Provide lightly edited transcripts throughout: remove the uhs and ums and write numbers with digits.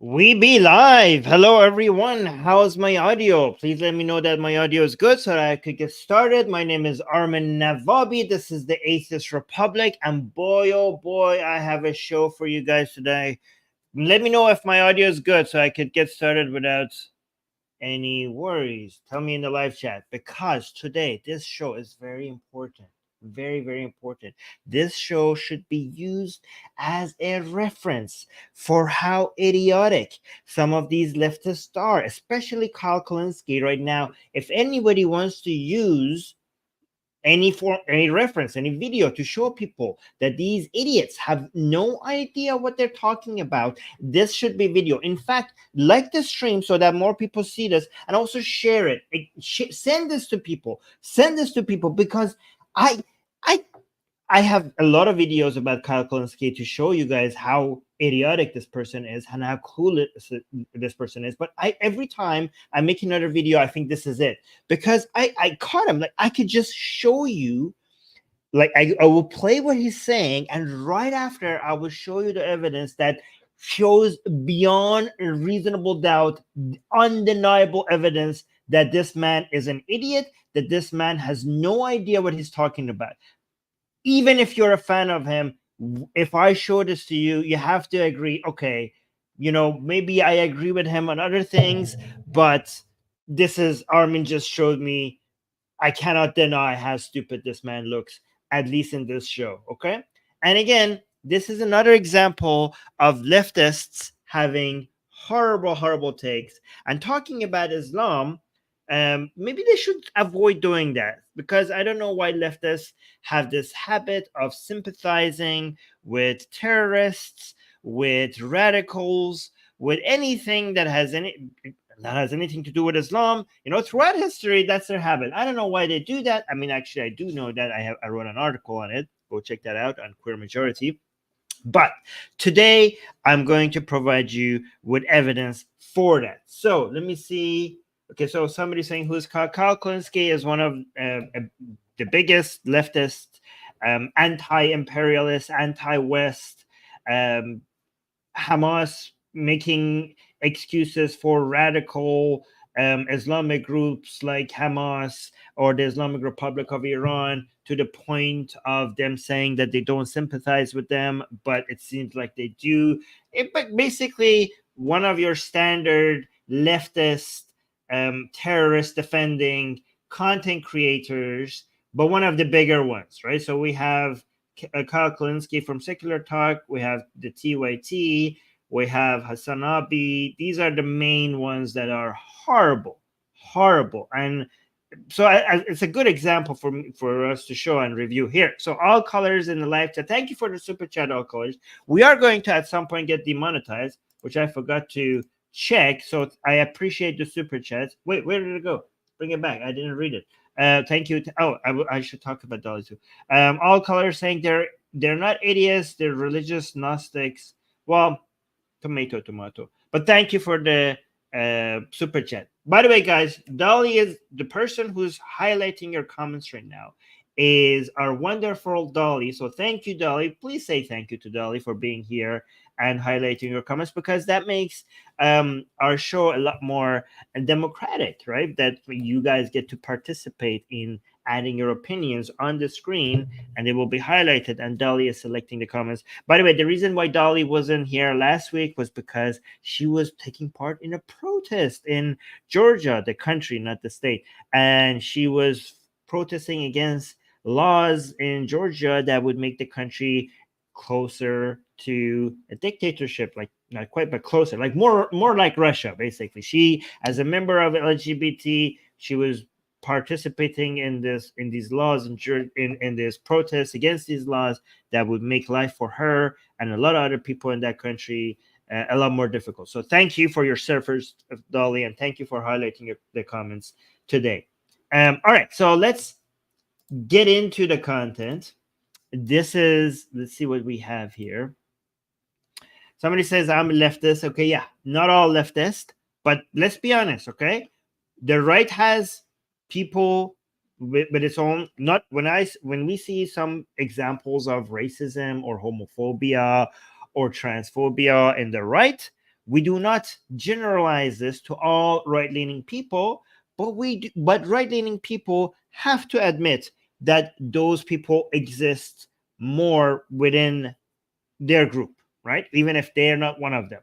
We be live. Hello, everyone. How's my audio? Please let me know that my audio is good so that I could get started. My name is Armin Navabi. This is the Atheist Republic. And boy, oh boy, I have a show for you guys today. Let me know if my audio is good so I could get started without any worries. Tell me in the live chat because today this show is very important. Very, very important. This show should be used as a reference for how idiotic some of these leftists are, especially Kyle Kulinski right now. If anybody wants to use any reference, any video to show people that these idiots have no idea what they're talking about, this should be video. In fact, like the stream so that more people see this, and also share it. Send this to people. Send this to people because I I I have a lot of videos about Kyle Kulinski to show you guys how idiotic this person is and how cool this person is. But every time I make another video, I think this is it because I caught him. Like I could just show you, like I will play what he's saying, and right after I will show you the evidence that shows beyond reasonable doubt, undeniable evidence that this man is an idiot, that this man has no idea what he's talking about. Even if you're a fan of him, if I show this to you, you have to agree, okay, maybe I agree with him on other things, but this is Armin just showed me. I cannot deny how stupid this man looks, at least in this show. Okay. And again, this is another example of leftists having horrible, horrible takes and talking about Islam. Maybe they should avoid doing that because I don't know why leftists have this habit of sympathizing with terrorists, with radicals, with anything that has anything to do with Islam. Throughout history, that's their habit. I don't know why they do that. I mean, actually, I do know that. I wrote an article on it. Go check that out on Queer Majority. But today, I'm going to provide you with evidence for that. So let me see. Okay, so somebody's saying who's Kyle Kulinski is one of the biggest leftist, anti-imperialist, anti-West, Hamas making excuses for radical Islamic groups like Hamas or the Islamic Republic of Iran, to the point of them saying that they don't sympathize with them, but it seems like they do. But basically, one of your standard leftist terrorist defending content creators, but one of the bigger ones, right? So we have Kyle Kulinski from Secular Talk, we have the TYT, we have Hassanabi. These are the main ones that are horrible, horrible. And so it's a good example for us to show and review here. So all colors in the live chat. Thank you for the super chat, all colors. We are going to at some point get demonetized, which I forgot to check. So I appreciate the super chats. Wait, where did it go? Bring it back. I didn't read it. Thank you. I should talk about Dolly too. All colors saying they're not idiots. They're religious Gnostics. Well, tomato. But thank you for the super chat. By the way, guys, Dolly is the person who's highlighting your comments right now. Is our wonderful Dolly. So thank you, Dolly. Please say thank you to Dolly for being here and highlighting your comments, because that makes our show a lot more democratic, right? That you guys get to participate in adding your opinions on the screen, and they will be highlighted, and Dolly is selecting the comments. By the way, the reason why Dolly wasn't here last week was because she was taking part in a protest in Georgia, the country, not the state, and she was protesting against laws in Georgia that would make the country closer to a dictatorship, like not quite, but closer, like more like Russia, basically. She, as a member of LGBT, she was participating in these laws in this protest against these laws that would make life for her and a lot of other people in that country a lot more difficult. So thank you for your service, Dolly, and thank you for highlighting the comments today. All right, so let's get into the content. Let's see what we have here. Somebody says I'm a leftist. Okay, yeah, not all leftist, but let's be honest, okay? The right has people with its own, not when we see some examples of racism or homophobia or transphobia in the right, We do not generalize this to all right-leaning people, but right-leaning people have to admit that those people exist more within their group, right? Even if they're not one of them.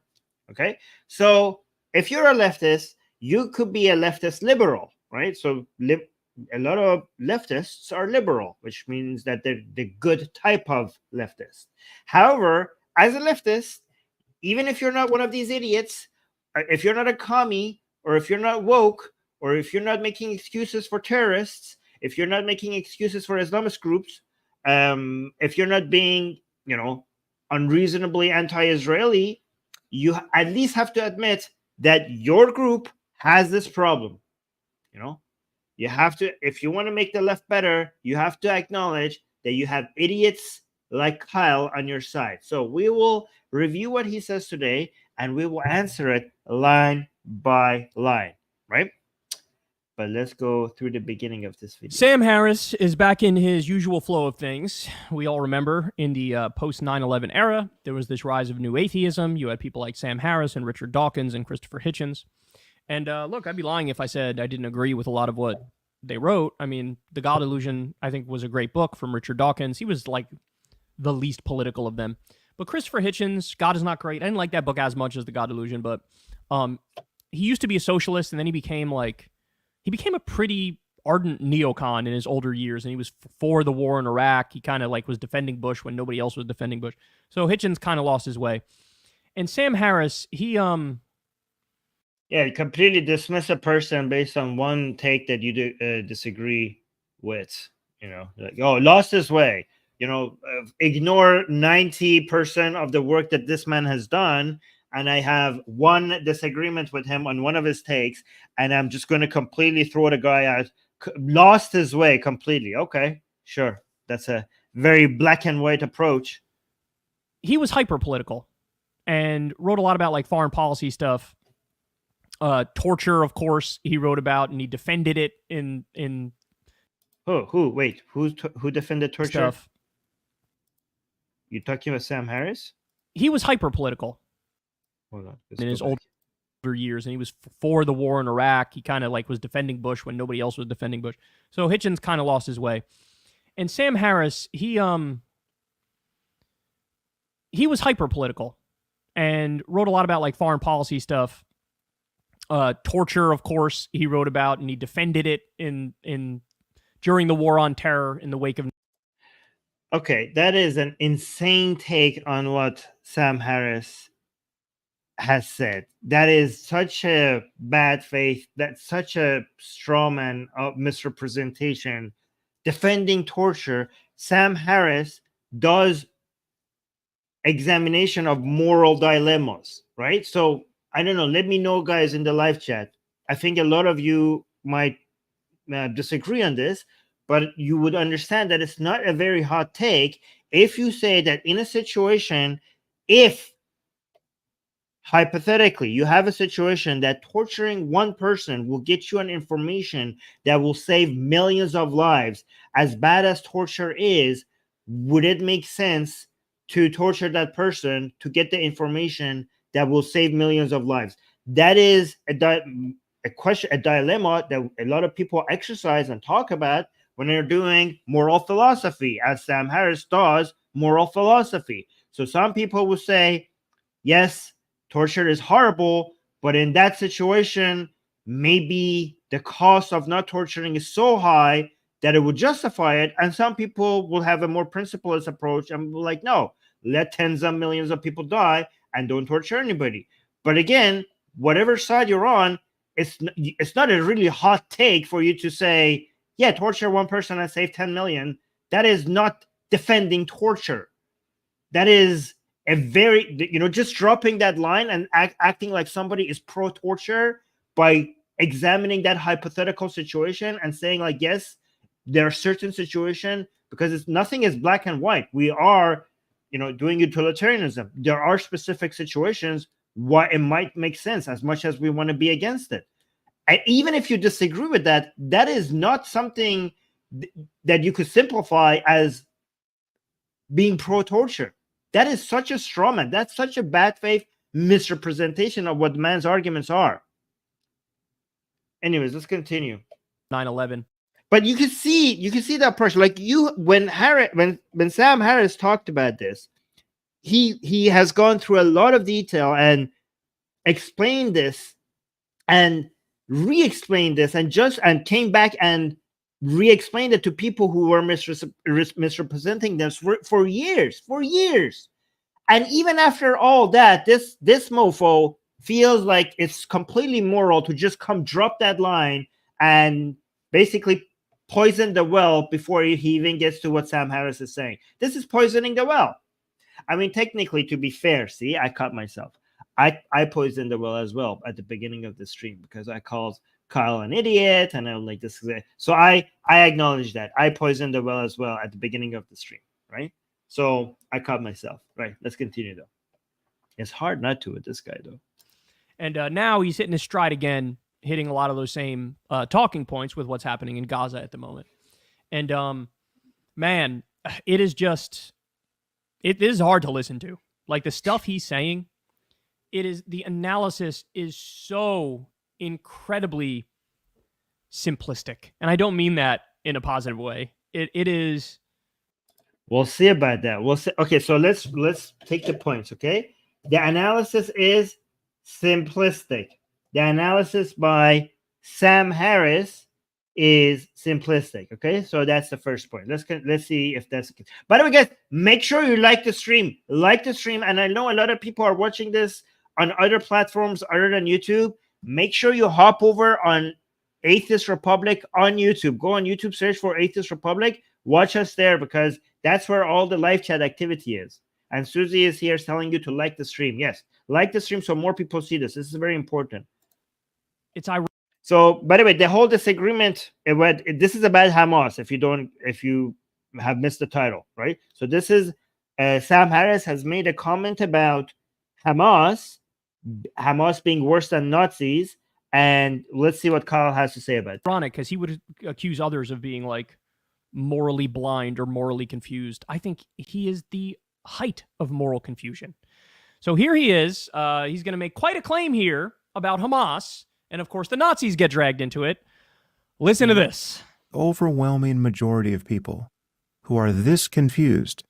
Okay, so if you're a leftist, you could be a leftist liberal, right? So a lot of leftists are liberal, which means that they're the good type of leftist. However, as a leftist, even if you're not one of these idiots, if you're not a commie, or if you're not woke, or if you're not making excuses for terrorists, if you're not making excuses for Islamist groups, if you're not being, unreasonably anti-Israeli, you at least have to admit that your group has this problem. You have to, if you want to make the left better, you have to acknowledge that you have idiots like Kyle on your side. So we will review what he says today, and we will answer it line by line, right? But let's go through the beginning of this video. Sam Harris is back in his usual flow of things. We all remember in the post 9/11 era, there was this rise of new atheism. You had people like Sam Harris and Richard Dawkins and Christopher Hitchens. And look, I'd be lying if I said I didn't agree with a lot of what they wrote. I mean, The God Illusion, I think, was a great book from Richard Dawkins. He was like the least political of them. But Christopher Hitchens, God is Not Great. I didn't like that book as much as The God Illusion, but he used to be a socialist, and then he became a pretty ardent neocon in his older years, and he was for the war in Iraq. He kind of was defending Bush when nobody else was defending Bush. So Hitchens kind of lost his way. And Sam Harris, he completely dismiss a person based on one take that you disagree with. Lost his way. Ignore 90% of the work that this man has done, and I have one disagreement with him on one of his takes, and I'm just going to completely throw the guy out. Lost his way completely. Okay, sure. That's a very black and white approach. He was hyper political and wrote a lot about foreign policy stuff. Torture, of course, he wrote about, and he defended it in who defended torture stuff. You talking about Sam Harris? He was hyper political. Hold on. In his older years, and he was for the war in Iraq. He kind of was defending Bush when nobody else was defending Bush. So Hitchens kind of lost his way. And Sam Harris, he was hyper political and wrote a lot about foreign policy stuff. Torture, of course, he wrote about, and he defended it in during the war on terror in the wake of. Okay, that is an insane take on what Sam Harris has said. That is such a bad faith. That's such a straw man of misrepresentation. Defending torture. Sam Harris does examination of moral dilemmas, right? So I don't know. Let me know, guys, in the live chat. I think a lot of you might disagree on this, but you would understand that it's not a very hot take if you say that in a situation, if hypothetically you have a situation that torturing one person will get you an information that will save millions of lives, as bad as torture is, would it make sense to torture that person to get the information that will save millions of lives? That is a dilemma that a lot of people exercise and talk about when they're doing moral philosophy, as Sam Harris does moral philosophy. So some people will say, yes, torture is horrible, but in that situation, maybe the cost of not torturing is so high that it would justify it. And some people will have a more principled approach and be like, no, let tens of millions of people die and don't torture anybody. But again, whatever side you're on, it's not a really hot take for you to say, yeah, torture one person and save 10 million. That is not defending torture. That is a very, just dropping that line and acting like somebody is pro-torture by examining that hypothetical situation and saying yes, there are certain situations, because nothing is black and white. We are, doing utilitarianism. There are specific situations why it might make sense, as much as we want to be against it. And even if you disagree with that, that is not something that you could simplify as being pro-torture. That is such a straw man. That's such a bad faith misrepresentation of what the man's arguments are. Anyways, let's continue. 9/11. But you can see the approach. Like when Sam Harris talked about this, he has gone through a lot of detail and explained this and re-explained this and came back and re-explained it to people who were misrepresenting them for years. And even after all that, this mofo feels like it's completely moral to just come drop that line and basically poison the well before he even gets to what Sam Harris is saying. This is poisoning the well. I mean, technically, to be fair, see, I caught myself. I poisoned the well as well at the beginning of the stream because I called Kyle an idiot, and I'm like, this is it. So I acknowledge that I poisoned the well as well at the beginning of the stream, right? So I caught myself. Right. Let's continue though. It's hard not to with this guy though. And now he's hitting his stride again, hitting a lot of those same talking points with what's happening in Gaza at the moment. And man, it is hard to listen to. Like the stuff he's saying, the analysis is so incredibly simplistic. And I don't mean that in a positive way. It is. We'll see about that. We'll see. Okay, so let's take the points, okay? The analysis is simplistic. The analysis by Sam Harris is simplistic, okay? So that's the first point. Let's see if that's the case. By the way, guys, make sure you like the stream. Like the stream, and I know a lot of people are watching this on other platforms other than YouTube. Make sure you hop over on Atheist Republic on YouTube. Go on YouTube, search for Atheist Republic. Watch us there because that's where all the live chat activity is. And Susie is here telling you to like the stream. Yes, like the stream so more people see this. This is very important. It's ironic. So, by the way, the whole disagreement, this is about Hamas. If you have missed the title, right? So this is Sam Harris has made a comment about Hamas being worse than Nazis, and let's see what Kyle has to say about it. Ironic, because he would accuse others of being like morally blind or morally confused. I think he is the height of moral confusion. So here he is. He's going to make quite a claim here about Hamas. And of course, the Nazis get dragged into it. Listen to this. Overwhelming majority of people who are this confused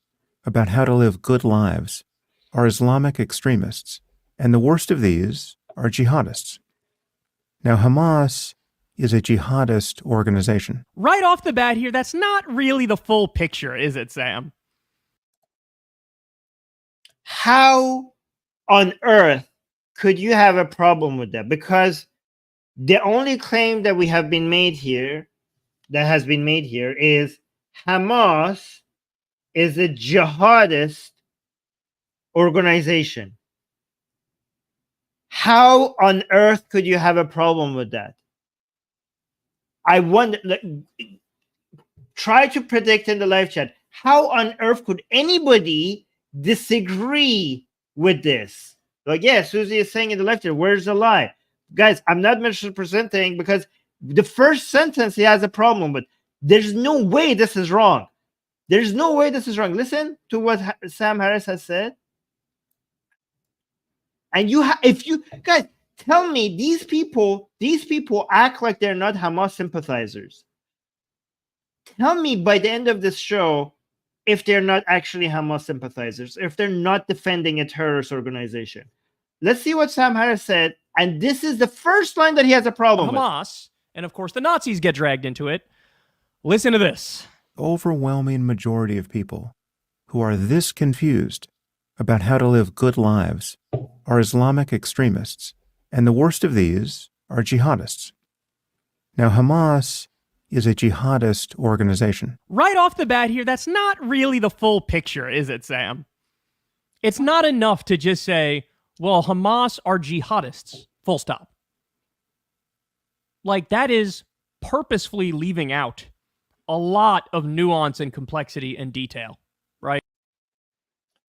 about how to live good lives are Islamic extremists. And the worst of these are jihadists. Now, Hamas is a jihadist organization. Right off the bat here, that's not really the full picture, is it, Sam? How on earth could you have a problem with that? Because the only claim that has been made here is Hamas is a jihadist organization. How on earth could you have a problem with that? I wonder, try to predict in the live chat, how on earth could anybody disagree with this? Like, yeah, Susie is saying in the live chat, where's the lie? Guys, I'm not misrepresenting because the first sentence he has a problem with. There's no way this is wrong. There's no way this is wrong. Listen to what Sam Harris has said. And if you guys tell me these people act like they're not Hamas sympathizers. Tell me by the end of this show if they're not actually Hamas sympathizers, if they're not defending a terrorist organization. Let's see what Sam Harris said. And this is the first line that he has a problem with. Hamas, and of course the Nazis get dragged into it. Listen to this. Overwhelming majority of people who are this confused about how to live good lives are Islamic extremists, and the worst of these are jihadists. Now, Hamas is a jihadist organization. Right off the bat here, that's not really the full picture, is it, Sam? It's not enough to just say, well, Hamas are jihadists, full stop. Like, that is purposefully leaving out a lot of nuance and complexity and detail, right?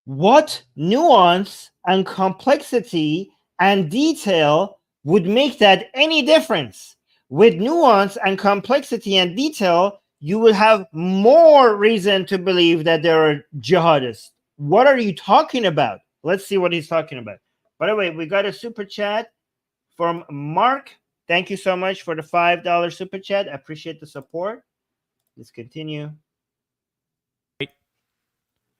What nuance and complexity and detail would make that any difference? With nuance and complexity and detail, you will have more reason to believe that there are jihadists. What are you talking about? Let's see what he's talking about. By the way, we got a super chat from Mark. Thank you so much for the $5 super chat. I appreciate the support. Let's continue.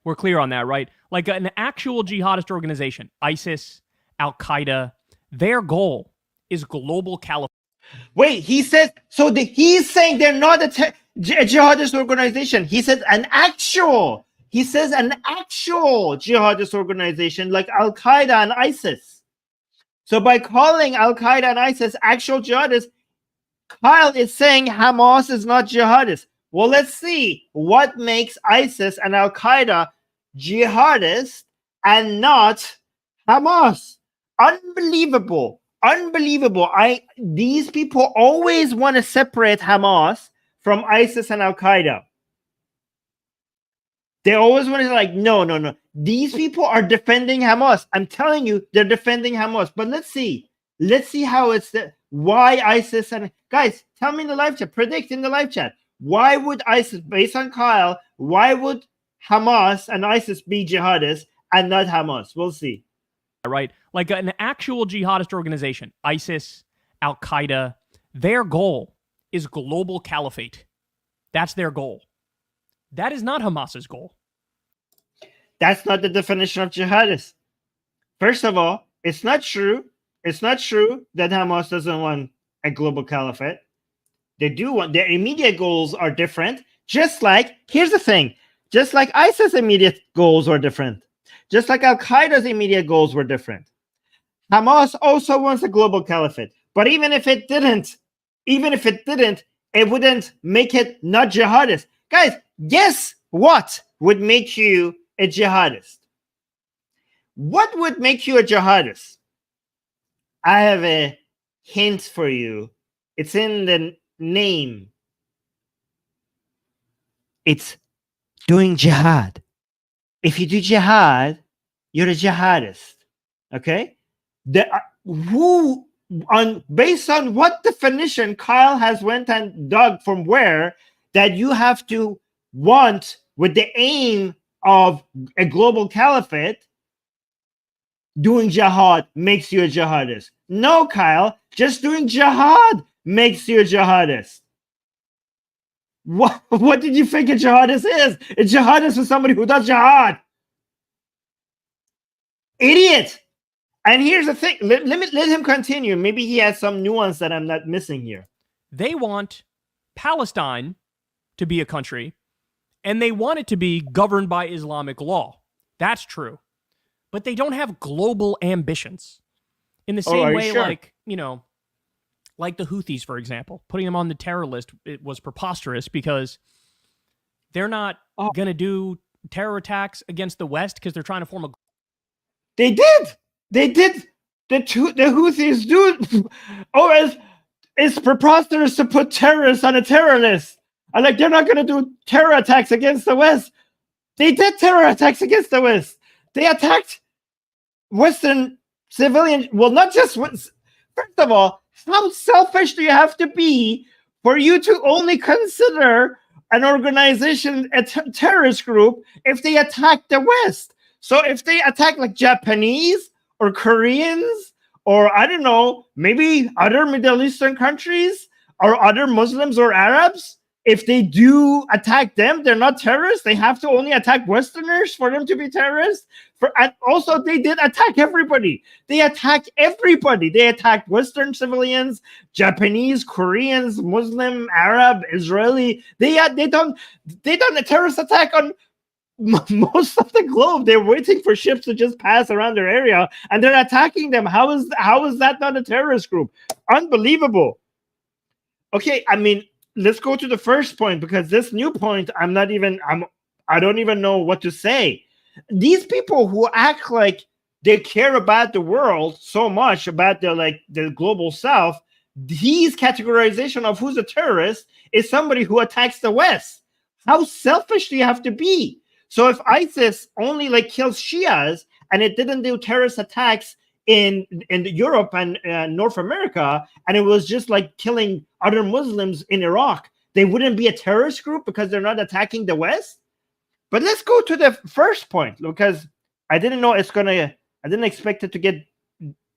We're clear on that, right? Like an actual jihadist organization, ISIS, Al-Qaeda, their goal is global caliphate. Wait, he says, so he's saying they're not a jihadist organization. He says an actual jihadist organization like Al-Qaeda and ISIS. So by calling Al-Qaeda and ISIS actual jihadists, Kyle is saying Hamas is not jihadist. Well, let's see what makes ISIS and Al-Qaeda jihadist and not Hamas. Unbelievable. These people always want to separate Hamas from ISIS and Al-Qaeda. They always want to like, no. These people are defending Hamas. I'm telling you, they're defending Hamas. But let's see how it's why ISIS and guys, tell me in the live chat, predict in the live chat. Why would ISIS, based on Kyle, why would Hamas and ISIS be jihadists and not Hamas? We'll see. Right? Like an actual jihadist organization, ISIS, Al-Qaeda, their goal is global caliphate. That's their goal. That is not Hamas's goal. That's not the definition of jihadist. First of all, it's not true. It's not true that Hamas doesn't want a global caliphate. They do want, their immediate goals are different. Just like, here's the thing, just like ISIS' immediate goals were different. Just like Al-Qaeda's immediate goals were different. Hamas also wants a global caliphate. But even if it didn't, it wouldn't make it not jihadist. Guys, guess what would make you a jihadist? What would make you a jihadist? I have a hint for you. It's in the name. It's doing jihad. If you do jihad, you're a jihadist. Okay? Based on what definition Kyle has went and dug from where, that you have to want with the aim of a global caliphate, doing jihad makes you a jihadist. No, Kyle, just doing jihad makes you a jihadist. What did you think a jihadist is? A jihadist is somebody who does jihad. Idiot. And here's the thing. Let him continue. Maybe he has some nuance that I'm not missing here. They want Palestine to be a country, and they want it to be governed by Islamic law. That's true. But they don't have global ambitions. In the same way, sure? like the Houthis, for example, putting them on the terror list, it was preposterous because they're not going to do terror attacks against the West because they're trying to form a... They did. The Houthis do. It's preposterous to put terrorists on a terror list. And like, they're not going to do terror attacks against the West. They did terror attacks against the West. They attacked Western civilians. Well, not just... First of all, how selfish do you have to be for you to only consider an organization a terrorist group if they attack the West? So if they attack like Japanese or Koreans or, I don't know, maybe other Middle Eastern countries or other Muslims or Arabs, if they do attack them, they're not terrorists. They have to only attack Westerners for them to be terrorists. And also, they did attack everybody. They attacked everybody. They attacked Western civilians, Japanese, Koreans, Muslim, Arab, Israeli. They done a terrorist attack on most of the globe. They're waiting for ships to just pass around their area, and they're attacking them. How is that not a terrorist group? Unbelievable. Okay, I mean, let's go to the first point, because this new point, I don't even know what to say. These people who act like they care about the world so much, about the global South, these categorization of who's a terrorist is somebody who attacks the West. How selfish do you have to be? So if ISIS only kills Shias and it didn't do terrorist attacks in Europe and North America, and it was just killing other Muslims in Iraq, they wouldn't be a terrorist group because they're not attacking the West? But let's go to the first point, because I didn't expect it to get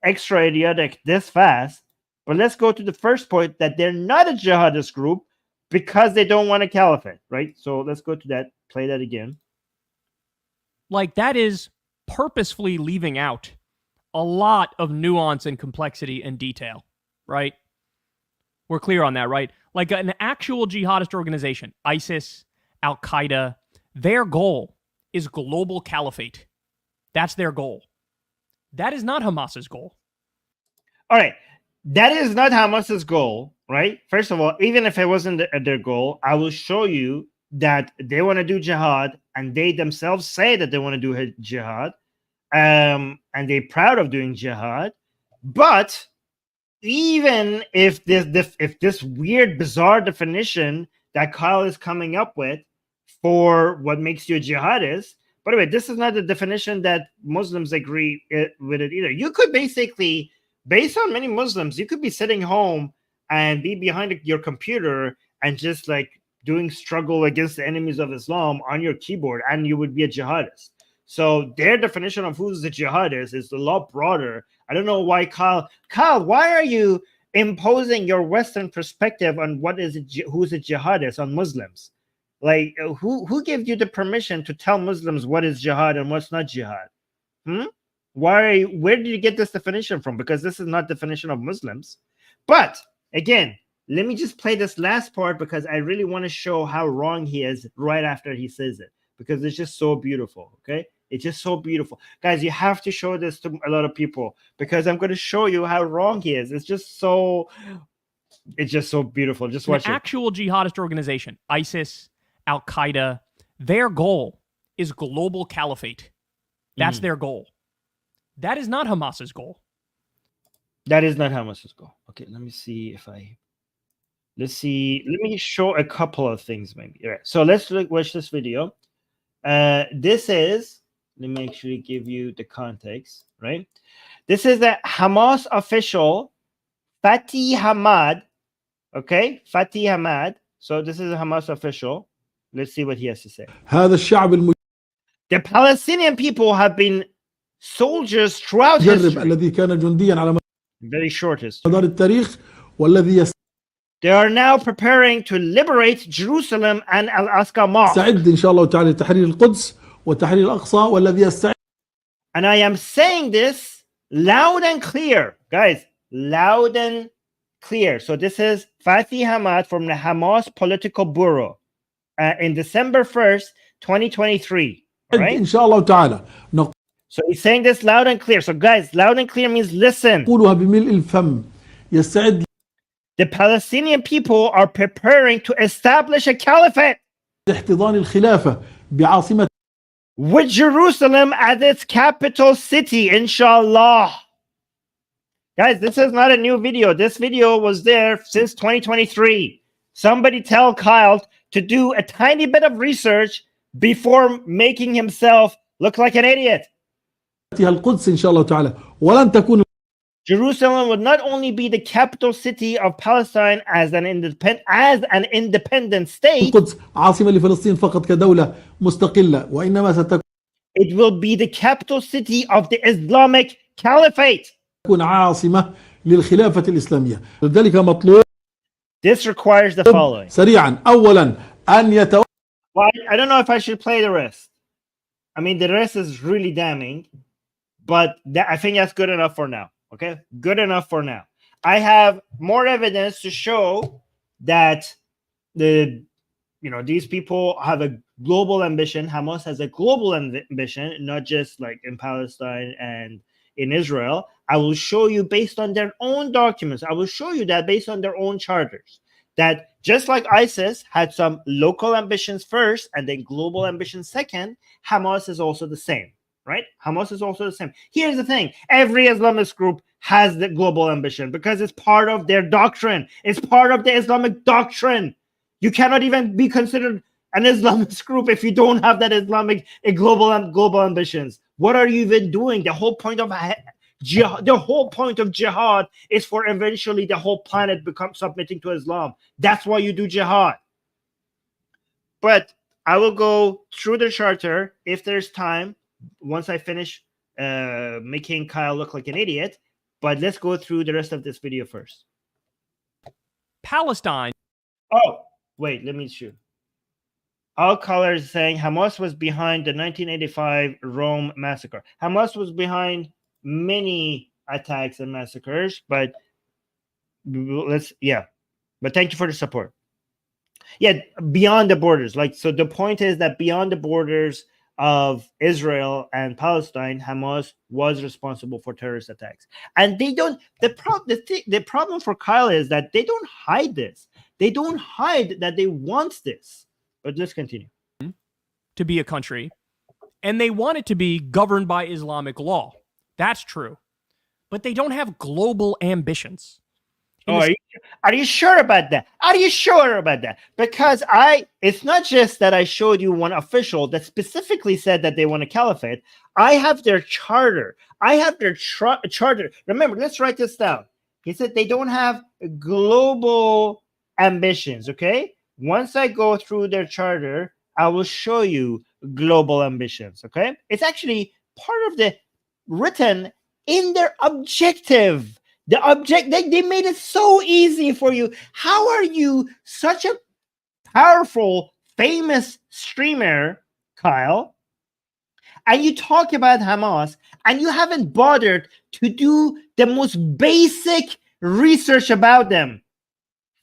extra idiotic this fast. But let's go to the first point, that they're not a jihadist group because they don't want a caliphate, right? So let's go to that, play that again. Like, that is purposefully leaving out a lot of nuance and complexity and detail, right? We're clear on that, right? Like an actual jihadist organization, ISIS, Al-Qaeda, their goal is global caliphate. That's their goal. That is not Hamas's goal. All right. That is not Hamas's goal, right? First of all, even if it wasn't their goal, I will show you that they want to do jihad, and they themselves say that they want to do jihad, and they're proud of doing jihad. But even if this weird, bizarre definition that Kyle is coming up with for what makes you a jihadist, by the way, this is not the definition that Muslims agree with it either. You could basically, based on many Muslims, you could be sitting home and be behind your computer and just like doing struggle against the enemies of Islam on your keyboard, and you would be a jihadist. So their definition of who's a jihadist is a lot broader. I don't know why Kyle, why are you imposing your Western perspective on who's a jihadist on Muslims? Like, who gave you the permission to tell Muslims what is jihad and what's not jihad? Where did you get this definition from? Because this is not definition of Muslims. But again, let me just play this last part, because I really want to show how wrong he is right after he says it, because it's just so beautiful. Okay, it's just so beautiful, guys. You have to show this to a lot of people, because I'm going to show you how wrong he is. It's just so beautiful. Just watch it. An actual jihadist organization, ISIS, Al-Qaeda, their goal is global caliphate. That's their goal. That is not Hamas's goal. That is not Hamas's goal. Okay, let me see if let's see. Let me show a couple of things maybe. All right, so let's watch this video. This is, let me actually give you the context, right? This is the Hamas official, Fatih Hamad. Okay, Fatih Hamad. So this is a Hamas official. Let's see what he has to say. The Palestinian people have been soldiers throughout history. Very short history. They are now preparing to liberate Jerusalem and Al-Aqsa Mosque. And I am saying this loud and clear, guys, loud and clear. So this is Fatih Hamad from the Hamas Political Bureau in December 1st, 2023. Right? So he's saying this loud and clear. So guys, loud and clear means listen. The Palestinian people are preparing to establish a caliphate with Jerusalem as its capital city, inshallah. Guys, this is not a new video. This video was there since 2023. Somebody tell Kyle to do a tiny bit of research before making himself look like an idiot. Jerusalem would not only be the capital city of Palestine as an independent state, it will be the capital city of the Islamic Caliphate. This requires the following. Well, I don't know if I should play the rest. I mean, the rest is really damning, but I think that's good enough for now. Okay, good enough for now. I have more evidence to show that these people have a global ambition. Hamas has a global ambition, not just like in Palestine and in Israel. I will show you based on their own documents. I will show you that based on their own charters, that just like ISIS had some local ambitions first and then global ambitions second, Hamas is also the same. Right? Hamas is also the same. Here's the thing. Every Islamist group has the global ambition because it's part of their doctrine. It's part of the Islamic doctrine. You cannot even be considered an Islamist group if you don't have that global ambitions. What are you even doing? The whole point of jihad is for eventually the whole planet become submitting to Islam. That's why you do jihad. But I will go through the charter if there's time. Once I finish making Kyle look like an idiot, But let's go through the rest of this video first. Palestine. Oh, wait, let me show. All colors saying Hamas was behind the 1985 Rome massacre. Hamas was behind many attacks and massacres, but but thank you for the support. Yeah, beyond the borders. Like, so the point is that beyond the borders of Israel and Palestine, Hamas was responsible for terrorist attacks. And they don't, the problem for Kyle is that they don't hide this. They don't hide that they want this. But let's continue. To be a country, and they want it to be governed by Islamic law. That's true. But they don't have global ambitions. Oh, are you sure about that? Are you sure about that? Because it's not just that I showed you one official that specifically said that they want a caliphate. I have their charter. I have their charter. Remember, let's write this down. He said they don't have global ambitions, okay? Once I go through their charter, I will show you global ambitions, okay? It's actually part of the written in their objective. They made it so easy for you. How are you such a powerful, famous streamer, Kyle, and you talk about Hamas, and you haven't bothered to do the most basic research about them?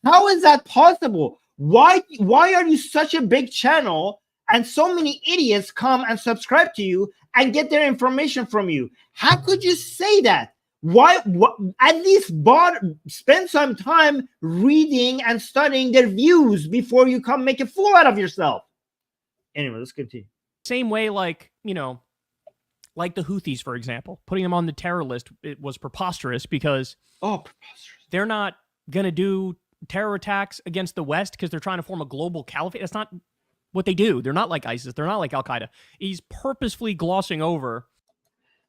How is that possible? Why are you such a big channel and so many idiots come and subscribe to you and get their information from you? How could you say that? Why at least spend some time reading and studying their views before you come make a fool out of yourself. Anyway, let's continue. Same way, like, like the Houthis, for example, putting them on the terror list, it was preposterous because they're not going to do terror attacks against the West because they're trying to form a global caliphate. That's not what they do. They're not like ISIS. They're not like Al-Qaeda. He's purposefully glossing over.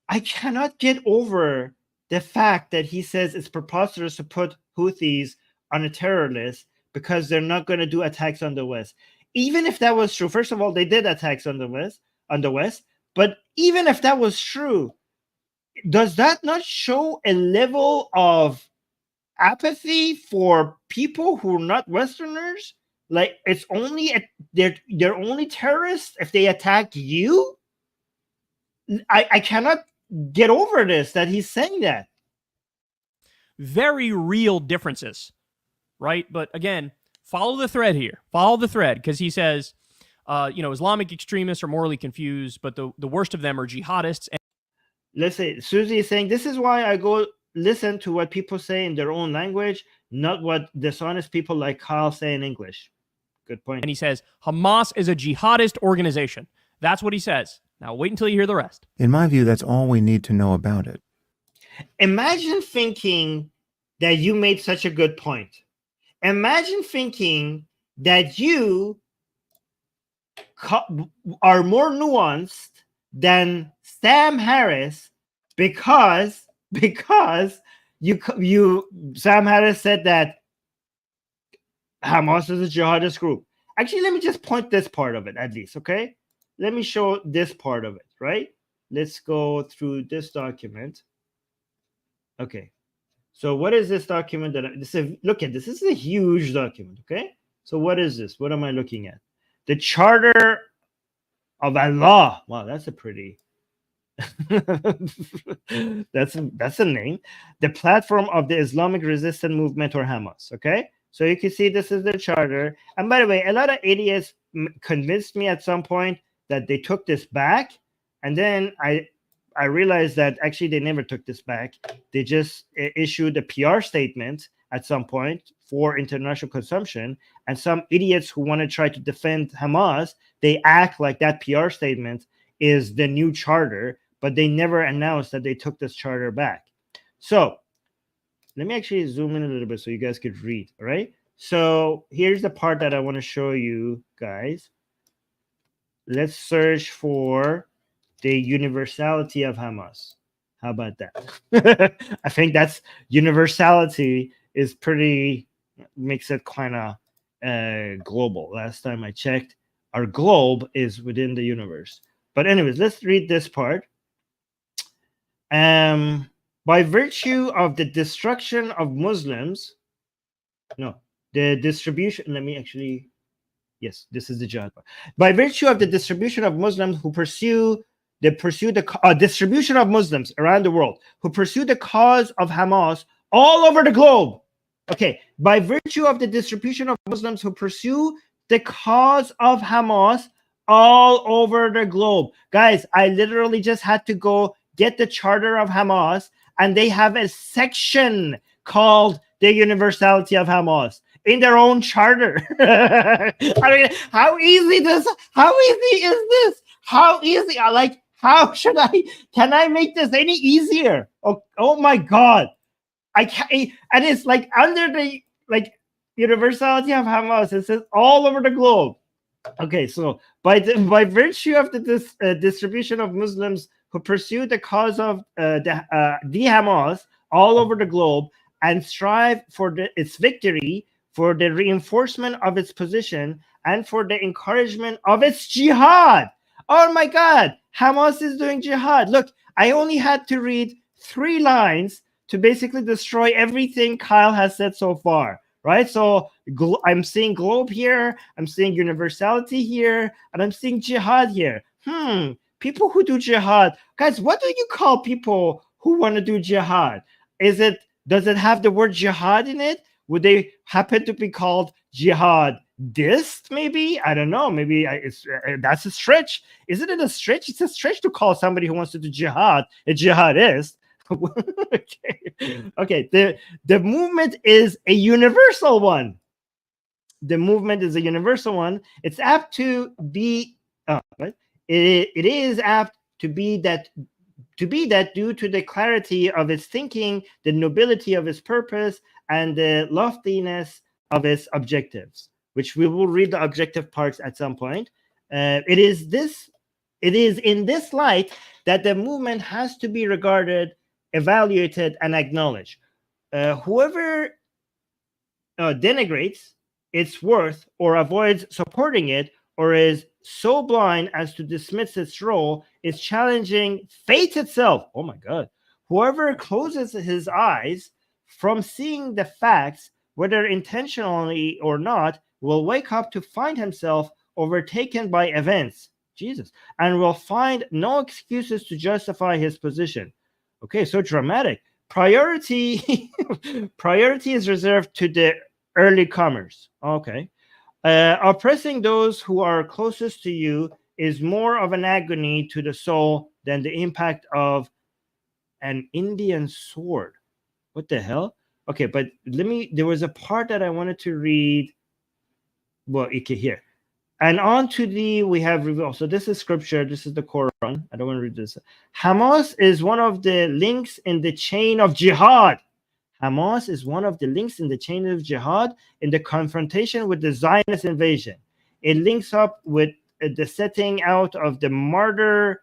I cannot get over the fact that he says it's preposterous to put Houthis on a terror list because they're not going to do attacks on the West. Even if that was true, first of all, they did attacks on the West. But even if that was true, does that not show a level of apathy for people who are not Westerners? Like, it's only they're only terrorists if they attack you? I cannot get over this, that he's saying that. Very real differences, right? But again, follow the thread here. Follow the thread, because he says, Islamic extremists are morally confused, but the worst of them are jihadists. Listen, Susie is saying, this is why I go listen to what people say in their own language, not what dishonest people like Kyle say in English. Good point. And he says, Hamas is a jihadist organization. That's what he says. Now, wait until you hear the rest. In my view, that's all we need to know about it. Imagine thinking that you made such a good point. Imagine thinking that you are more nuanced than Sam Harris because Sam Harris said that Hamas is a jihadist group. Actually, let me just point this part of it at least, okay? Let me show this part of it, right? Let's go through this document. Okay. So what is this document look at this? This is a huge document, okay? So what is this? What am I looking at? The Charter of Allah. Wow, that's a pretty that's a name. The platform of the Islamic Resistance Movement, or Hamas, okay? So you can see this is the charter. And by the way, a lot of idiots convinced me at some point that they took this back, and then I realized that actually they never took this back. They just issued a PR statement at some point for international consumption, and some idiots who want to try to defend Hamas, they act like that PR statement is the new charter, but they never announced that they took this charter back. So let me actually zoom in a little bit so you guys could read, all right? So here's the part that I want to show you guys. Let's search for the universality of Hamas. How about that? I think that's universality is pretty, makes it kind of global. Last time I checked, our globe is within the universe. But anyways, let's read this part. by virtue of the destruction of Muslims, the distribution, let me actually, yes, this is the jihad. By virtue of the distribution of Muslims who pursue the distribution of Muslims around the world who pursue the cause of Hamas all over the globe. Okay, by virtue of the distribution of Muslims who pursue the cause of Hamas all over the globe. Guys, I literally just had to go get the charter of Hamas, and they have a section called the Universality of Hamas in their own charter. I mean, how easy is this? How easy? How should can I make this any easier? Oh my God. I can't, and it's like under the Universality of Hamas, it says all over the globe. Okay, so by virtue of the distribution of Muslims who pursue the cause of the Hamas all over the globe and strive for its victory, for the reinforcement of its position, and for the encouragement of its jihad. Oh my God, Hamas is doing jihad. Look, I only had to read 3 lines to basically destroy everything Kyle has said so far, right? So I'm seeing globe here, I'm seeing universality here, and I'm seeing jihad here. People who do jihad. Guys, what do you call people who want to do jihad? Does it have the word jihad in it? Would they happen to be called jihadist? Maybe, I don't know. Maybe that's a stretch. Isn't it a stretch? It's a stretch to call somebody who wants to do jihad a jihadist. Okay. The movement is a universal one. The movement is a universal one. It's apt to be. It is apt to be that due to the clarity of its thinking, the nobility of its purpose, and the loftiness of its objectives, which we will read the objective parts at some point. It is in this light that the movement has to be regarded, evaluated, and acknowledged. Whoever denigrates its worth or avoids supporting it, or is so blind as to dismiss its role, is challenging fate itself. Oh my God. Whoever closes his eyes from seeing the facts, whether intentionally or not, will wake up to find himself overtaken by events, Jesus, and will find no excuses to justify his position. Okay, so dramatic. Priority is reserved to the early comers. Okay. Oppressing those who are closest to you is more of an agony to the soul than the impact of an Indian sword. What the hell? Okay, but there was a part that I wanted to read. Well, here. And on to we have revealed. So this is scripture. This is the Quran. I don't want to read this. Hamas is one of the links in the chain of jihad. Hamas is one of the links in the chain of jihad in the confrontation with the Zionist invasion. It links up with the setting out of the martyr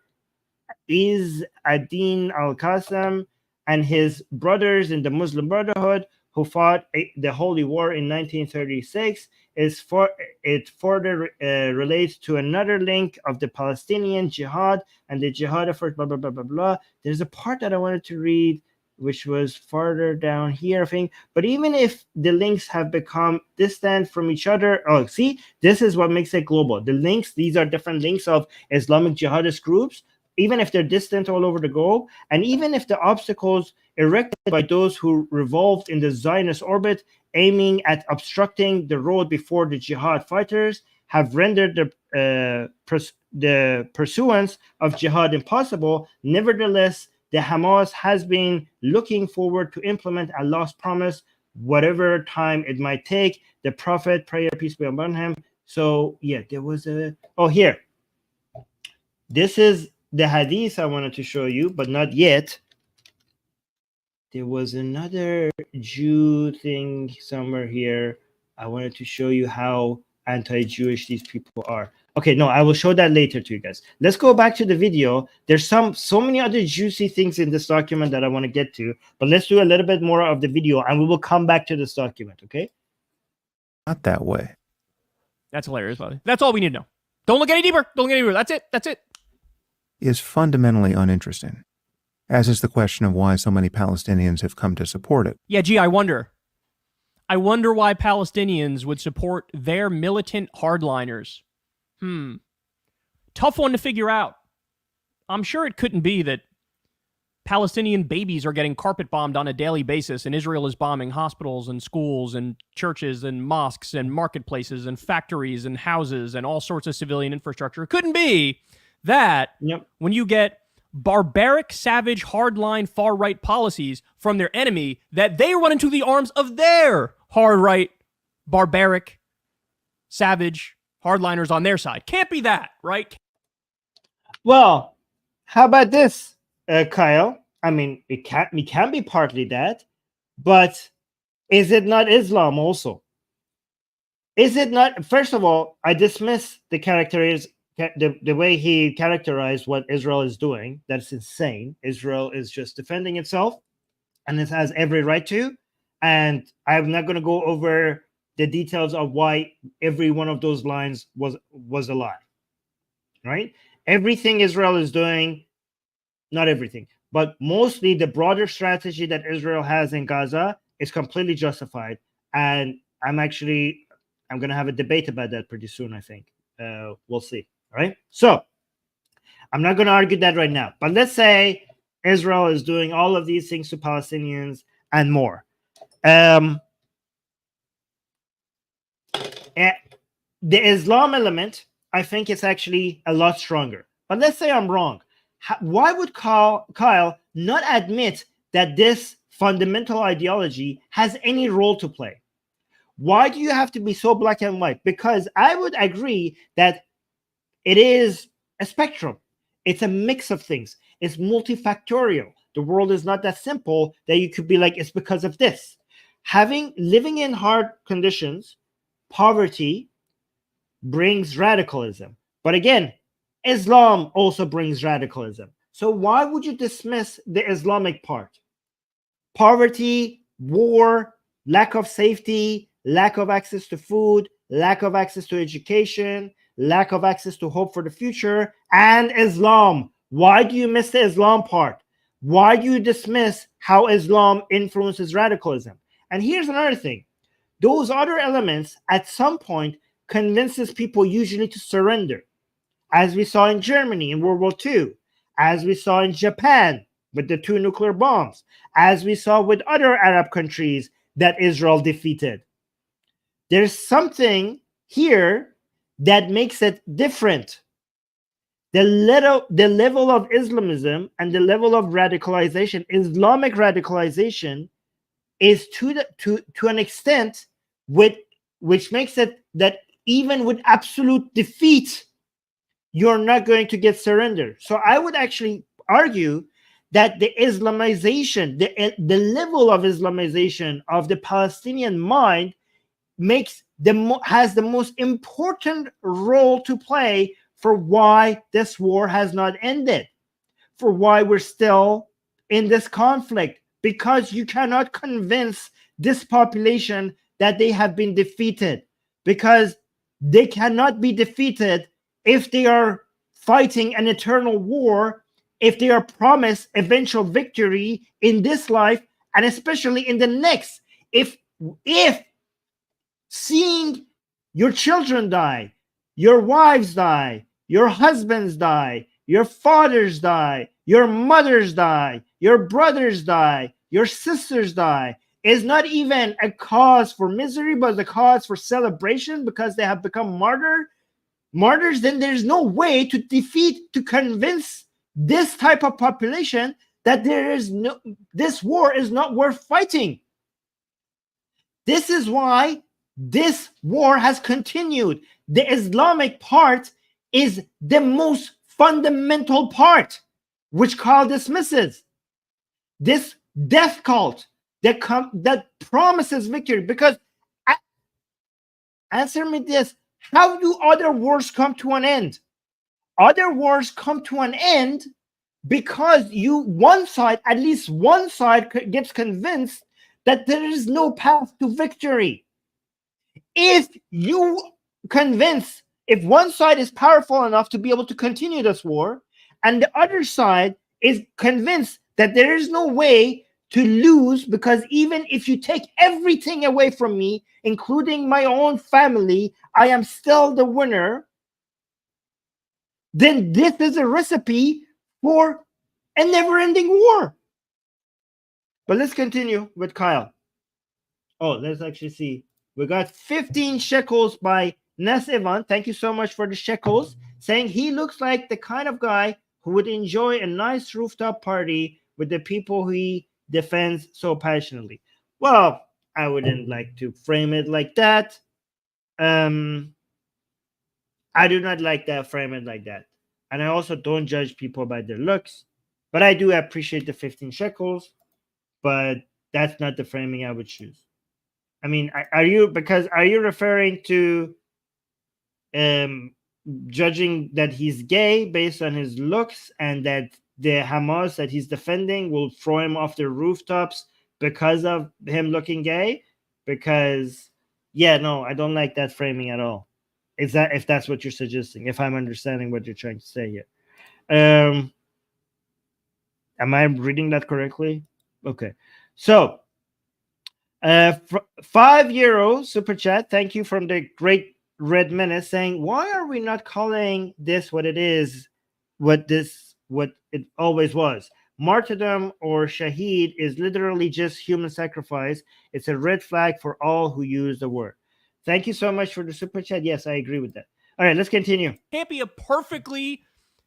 Izz-ad-Din al-Qassam and his brothers in the Muslim Brotherhood who fought the Holy War in 1936. It further relates to another link of the Palestinian jihad and the jihad effort, blah, blah, blah, blah, blah. There's a part that I wanted to read, which was farther down here, I think. But even if the links have become distant from each other, see, this is what makes it global. The links, these are different links of Islamic jihadist groups, even if they're distant all over the globe, and even if the obstacles erected by those who revolved in the Zionist orbit, aiming at obstructing the road before the jihad fighters, have rendered the pursuance of jihad impossible, nevertheless, the Hamas has been looking forward to implement Allah's promise, whatever time it might take. The Prophet, prayer, peace be upon him. So, yeah, there was here. This is the hadith I wanted to show you, but not yet. There was another Jew thing somewhere here. I wanted to show you how anti-Jewish these people are. Okay, no, I will show that later to you guys. Let's go back to the video. There's so many other juicy things in this document that I want to get to, but let's do a little bit more of the video and we will come back to this document, okay? Not that way. That's hilarious, buddy. That's all we need to know. Don't look any deeper. Don't look any deeper. That's it. Is fundamentally uninteresting. as is the question of why so many Palestinians have come to support it. Yeah, gee, I wonder. I wonder why Palestinians would support their militant hardliners. Tough one to figure out. I'm sure it couldn't be that Palestinian babies are getting carpet bombed on a daily basis and Israel is bombing hospitals and schools and churches and mosques and marketplaces and factories and houses and all sorts of civilian infrastructure. It couldn't be that when you get barbaric, savage, hardline, far-right policies from their enemy, that they run into the arms of their hard-right, barbaric, savage, hardliners on their side. Can't be that, right? Well, how about this, Kyle? I mean, it can be partly that, but is it not Islam also? Is it not? First of all, I dismiss the way he characterized what Israel is doing. That's insane. Israel is just defending itself, and it has every right to. And I'm not going to go over the details of why every one of those lines was a lie. Right? Everything Israel is doing, not everything, but mostly the broader strategy that Israel has in Gaza is completely justified. And I'm going to have a debate about that pretty soon, I think. We'll see. All right. So I'm not going to argue that right now, but let's say Israel is doing all of these things to Palestinians and more. The Islam element, I think it's actually a lot stronger. But let's say I'm wrong. Why would Kyle not admit that this fundamental ideology has any role to play? Why do you have to be so black and white? Because I would agree that it is a spectrum. It's a mix of things. It's multifactorial. The world is not that simple that you could be like, it's because of this. Living in hard conditions, poverty brings radicalism. But again, Islam also brings radicalism. So why would you dismiss the Islamic part? Poverty, war, lack of safety, lack of access to food, lack of access to education, lack of access to hope for the future, and Islam. Why do you miss the Islam part? Why do you dismiss how Islam influences radicalism? And here's another thing. Those other elements at some point convinces people usually to surrender, as we saw in Germany in World War II, as we saw in Japan with the 2 nuclear bombs, as we saw with other Arab countries that Israel defeated. There's something here that makes it different. The level of Islamism and the level of radicalization, Islamic radicalization, is to an extent which makes it that even with absolute defeat, you're not going to get surrender. So I would actually argue that the Islamization, the level of Islamization of the Palestinian mind has the most important role to play for why this war has not ended, for why we're still in this conflict, because you cannot convince this population that they have been defeated, because they cannot be defeated if they are fighting an eternal war, if they are promised eventual victory in this life and especially in the next. If seeing your children die, your wives die, your husbands die, your fathers die, your mothers die, your brothers die, your sisters die, is not even a cause for misery, but a cause for celebration because they have become martyrs, then there's no way to convince this type of population that this war is not worth fighting. This is why this war has continued. The Islamic part is the most fundamental part, which Kyle dismisses. This death cult that promises victory. Because answer me this: how do other wars come to an end? Other wars come to an end because at least one side gets convinced that there is no path to victory. If one side is powerful enough to be able to continue this war, and the other side is convinced that there is no way to lose, because even if you take everything away from me, including my own family, I am still the winner, then this is a recipe for a never-ending war. But let's continue with Kyle. Oh, let's actually see. We got 15 shekels by Nes Ivan. Thank you so much for the shekels, saying he looks like the kind of guy who would enjoy a nice rooftop party with the people he defends so passionately. Well, I wouldn't like to frame it like that. I do not like that, frame it like that. And I also don't judge people by their looks, but I do appreciate the 15 shekels, but that's not the framing I would choose. I mean, are you referring to judging that he's gay based on his looks, and that the Hamas that he's defending will throw him off the rooftops because of him looking gay? Because, yeah, no, I don't like that framing at all. Is that, if that's what you're suggesting, if I'm understanding what you're trying to say here? Am I reading that correctly? Okay. So, €5 super chat. Thank you from the great Red Menace, saying, why are we not calling this what it is, what it always was? Martyrdom or Shahid is literally just human sacrifice. It's a red flag for all who use the word. Thank you so much for the super chat. Yes, I agree with that. All right, let's continue. Can't be a perfectly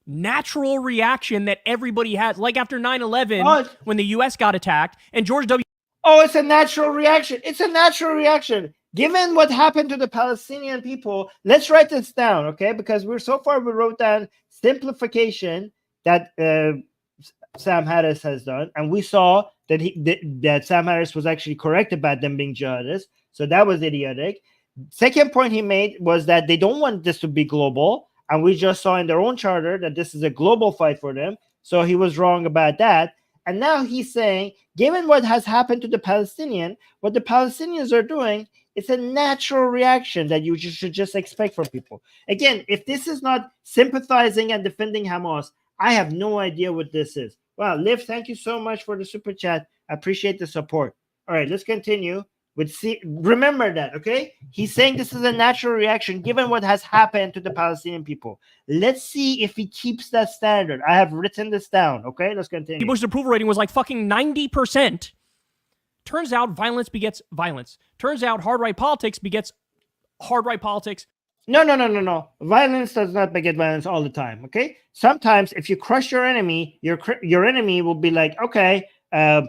natural reaction that everybody has. Like after 9/11, when the U.S. got attacked and George W. Oh, it's a natural reaction. It's a natural reaction. Given what happened to the Palestinian people, let's write this down, okay? Because we wrote down simplification that Sam Harris has done, and we saw that that Sam Harris was actually correct about them being jihadists. So that was idiotic. Second point he made was that they don't want this to be global, and we just saw in their own charter that this is a global fight for them. So he was wrong about that. And now he's saying, given what has happened to the Palestinian, what the Palestinians are doing, it's a natural reaction that you should just expect from people. Again, if this is not sympathizing and defending Hamas, I have no idea what this is. Wow, Liv, thank you so much for the super chat. I appreciate the support. All right, let's continue. Remember that, okay? He's saying this is a natural reaction given what has happened to the Palestinian people. Let's see if he keeps that standard. I have written this down, okay? Let's continue. Bush's approval rating was like fucking 90%. Turns out violence begets violence. Turns out hard right politics begets hard right politics. No. Violence does not beget violence all the time, okay? Sometimes if you crush your enemy, your enemy will be like, okay,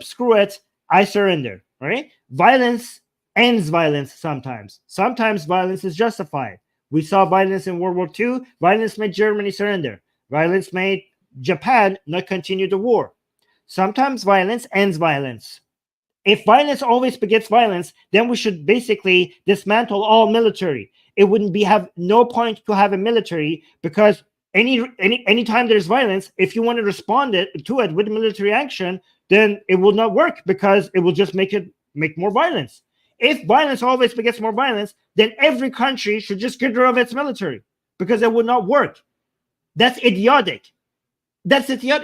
screw it, I surrender, all right? Violence ends violence sometimes. Sometimes violence is justified. We saw violence in World War II. Violence made Germany surrender. Violence made Japan not continue the war. Sometimes violence ends violence. If violence always begets violence, then we should basically dismantle all military. It wouldn't have no point to have a military, because anytime there's violence, if you want to respond to it with military action, then it will not work, because it will just make more violence. If violence always begets more violence, then every country should just get rid of its military, because it would not work. That's idiotic.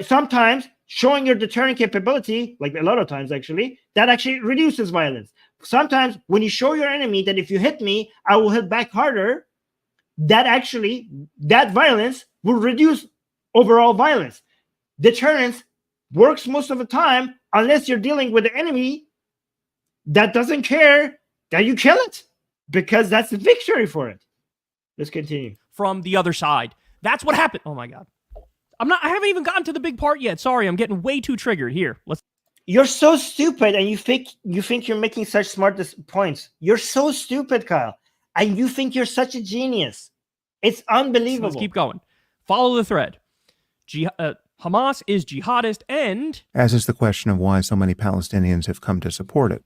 Sometimes showing your deterrent capability, like a lot of times actually, that actually reduces violence. Sometimes when you show your enemy that if you hit me, I will hit back harder, that violence will reduce overall violence. Deterrence works most of the time unless you're dealing with an enemy that doesn't care that you kill it, because that's the victory for it. Let's continue. From the other side. That's what happened. Oh my God. I haven't even gotten to the big part yet. Sorry, I'm getting way too triggered. Here, You're so stupid, and you think you're making such smart points. You're so stupid, Kyle, and you think you're such a genius. It's unbelievable. Let's keep going. Follow the thread. Hamas is jihadist, and as is the question of why so many Palestinians have come to support it.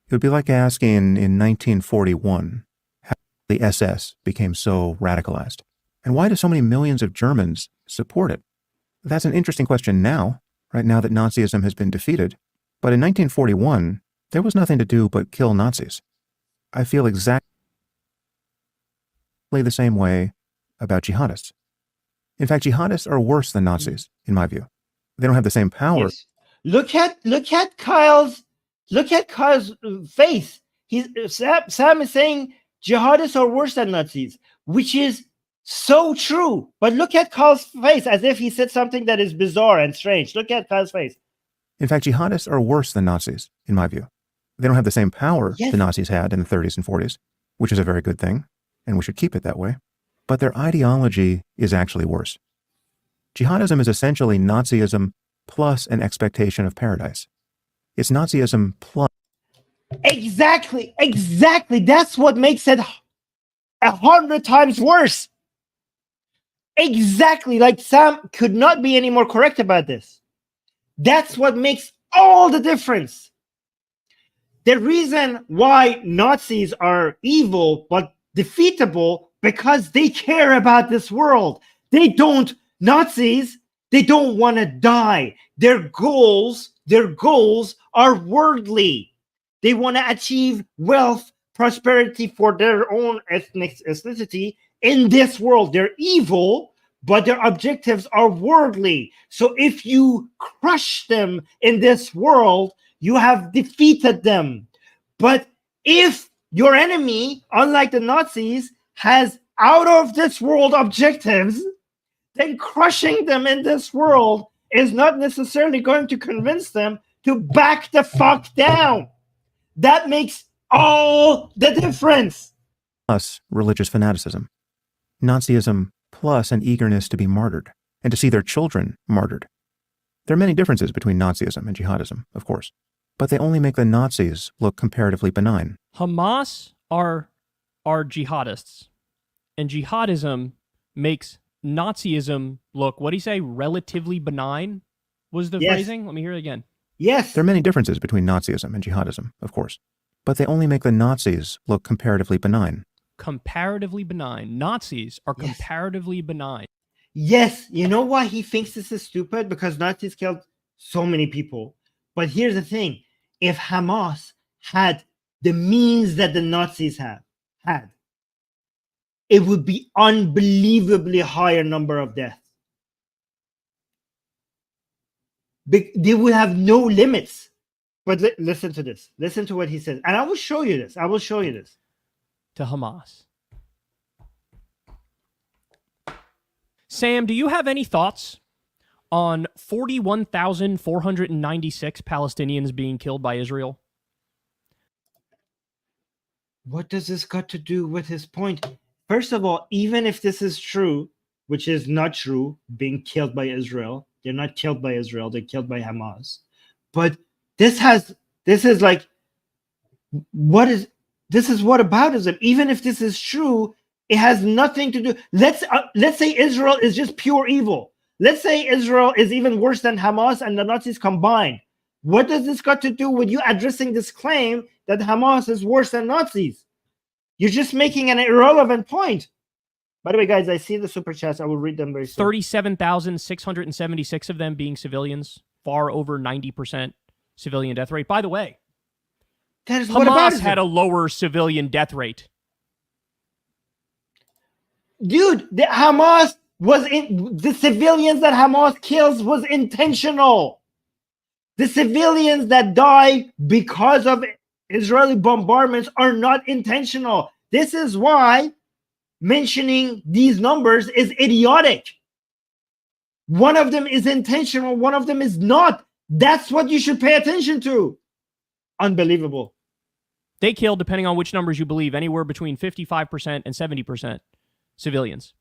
It would be like asking in 1941 how the SS became so radicalized, and why do so many millions of Germans support it? That's an interesting question now, right now that Nazism has been defeated. But in 1941, there was nothing to do but kill Nazis. I feel exactly the same way about jihadists. In fact, jihadists are worse than Nazis, in my view. They don't have the same power. Yes. Look at Kyle's face. Sam is saying jihadists are worse than Nazis, which is so true. But look at Kyle's face, as if he said something that is bizarre and strange. Look at Kyle's face. In fact, jihadists are worse than Nazis, in my view. They don't have the same power the Nazis had in the 30s and 40s, which is a very good thing, and we should keep it that way. But their ideology is actually worse. Jihadism is essentially Nazism plus an expectation of paradise. It's Nazism plus. Exactly. That's what makes it 100 times worse. Exactly. Like, Sam could not be any more correct about this. That's what makes all the difference. The reason why Nazis are evil but defeatable, because they care about this world. Nazis, they don't want to die. Their goals are worldly. They want to achieve wealth, prosperity for their own ethnicity in this world. They're evil, but their objectives are worldly. So if you crush them in this world, you have defeated them. But if your enemy, unlike the Nazis, has out of this world objectives, then crushing them in this world is not necessarily going to convince them to back the fuck down. That makes all the difference. Plus religious fanaticism. Nazism plus an eagerness to be martyred and to see their children martyred. There are many differences between Nazism and jihadism, of course, but they only make the Nazis look comparatively benign. Hamas are jihadists, and jihadism makes Nazism look, what do you say, relatively benign was the phrasing? Let me hear it again. Yes. There are many differences between Nazism and jihadism, of course, but they only make the Nazis look comparatively benign. Comparatively benign. Nazis are comparatively benign. Yes. You know why he thinks this is stupid? Because Nazis killed so many people. But here's the thing. If Hamas had the means that the Nazis had, it would be unbelievably higher number of deaths. They would have no limits. But listen to this. Listen to what he says. And I will show you this. To Hamas. Sam, do you have any thoughts on 41,496 Palestinians being killed by Israel? What does this got to do with his point? First of all, even if this is true, which is not true, being killed by Israel, they're not killed by Israel, they're killed by Hamas. But this is like, this is whataboutism. Even if this is true, it has nothing to do. Let's say Israel is just pure evil. Let's say Israel is even worse than Hamas and the Nazis combined. What does this got to do with you addressing this claim that Hamas is worse than Nazis? You're just making an irrelevant point. By the way, guys, I see the super chats. I will read them very soon. 37,676 of them being civilians, far over 90% civilian death rate. By the way, Hamas had a lower civilian death rate. Dude, the civilians that Hamas kills was intentional. The civilians that die because of Israeli bombardments are not intentional. This is why mentioning these numbers is idiotic. One of them is intentional, one of them is not. That's what you should pay attention to. Unbelievable. They killed, depending on which numbers you believe, anywhere between 55% and 70% civilians.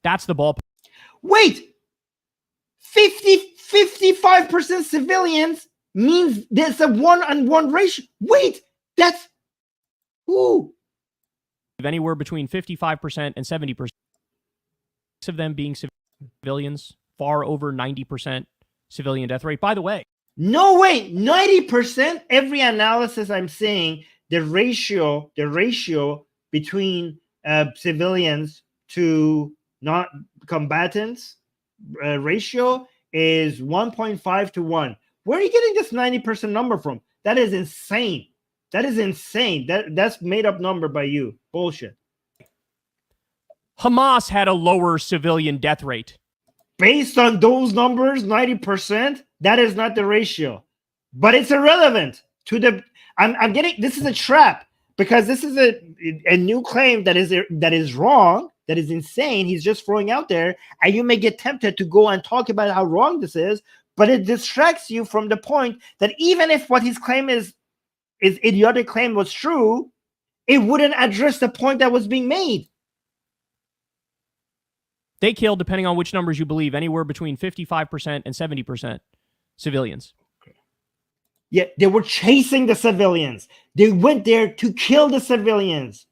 That's the ballpark. Wait, 55% civilians means there's a 1-on-1 ratio. Wait, that's who? Anywhere between 55% and 70% of them being civilians, far over 90% civilian death rate. By the way, no way, 90%. Every analysis I'm saying, the ratio between civilians to not combatants ratio is 1.5 to 1. Where are you getting this 90% number from? That is insane. That's made up number by you. Bullshit. Hamas had a lower civilian death rate. based on those numbers, 90%, that is not the ratio. But it's irrelevant to the. I'm getting, this is a trap, because this is a new claim that is wrong, that is insane. He's just throwing out there, and you may get tempted to go and talk about how wrong this is, but it distracts you from the point that even if what his claim is idiotic claim was true, it wouldn't address the point that was being made. They killed, depending on which numbers you believe, anywhere between 55% and 70% civilians. Yeah, they were chasing the civilians. They went there to kill the civilians.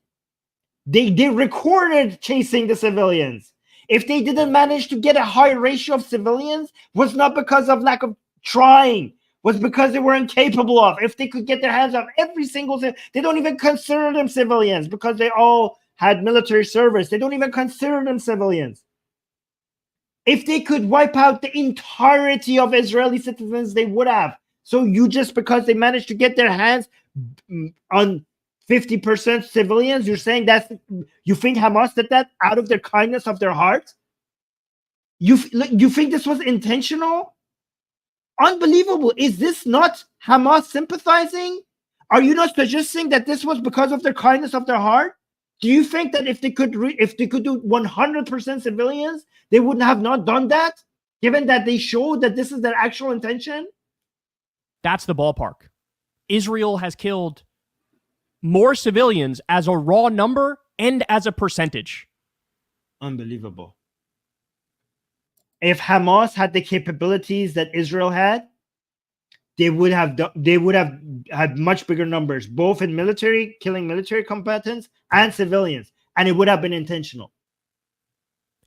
They recorded chasing the civilians. If they didn't manage to get a high ratio of civilians, was not because of lack of trying, was because they were incapable of. If they could get their hands on every single thing, they don't even consider them civilians because they all had military service. They don't even consider them civilians. If they could wipe out the entirety of Israeli citizens, they would have. So you just because they managed to get their hands on 50% civilians, you're saying you think Hamas did that out of their kindness of their heart? You think this was intentional? Unbelievable. Is this not Hamas sympathizing? Are you not suggesting that this was because of their kindness of their heart? Do you think that if they could do 100% civilians, they wouldn't have not done that, given that they showed that this is their actual intention? That's the ballpark. Israel has killed more civilians as a raw number and as a percentage. Unbelievable. If Hamas had the capabilities that Israel had, they would have had much bigger numbers, both in military, killing military combatants, and civilians, and it would have been intentional.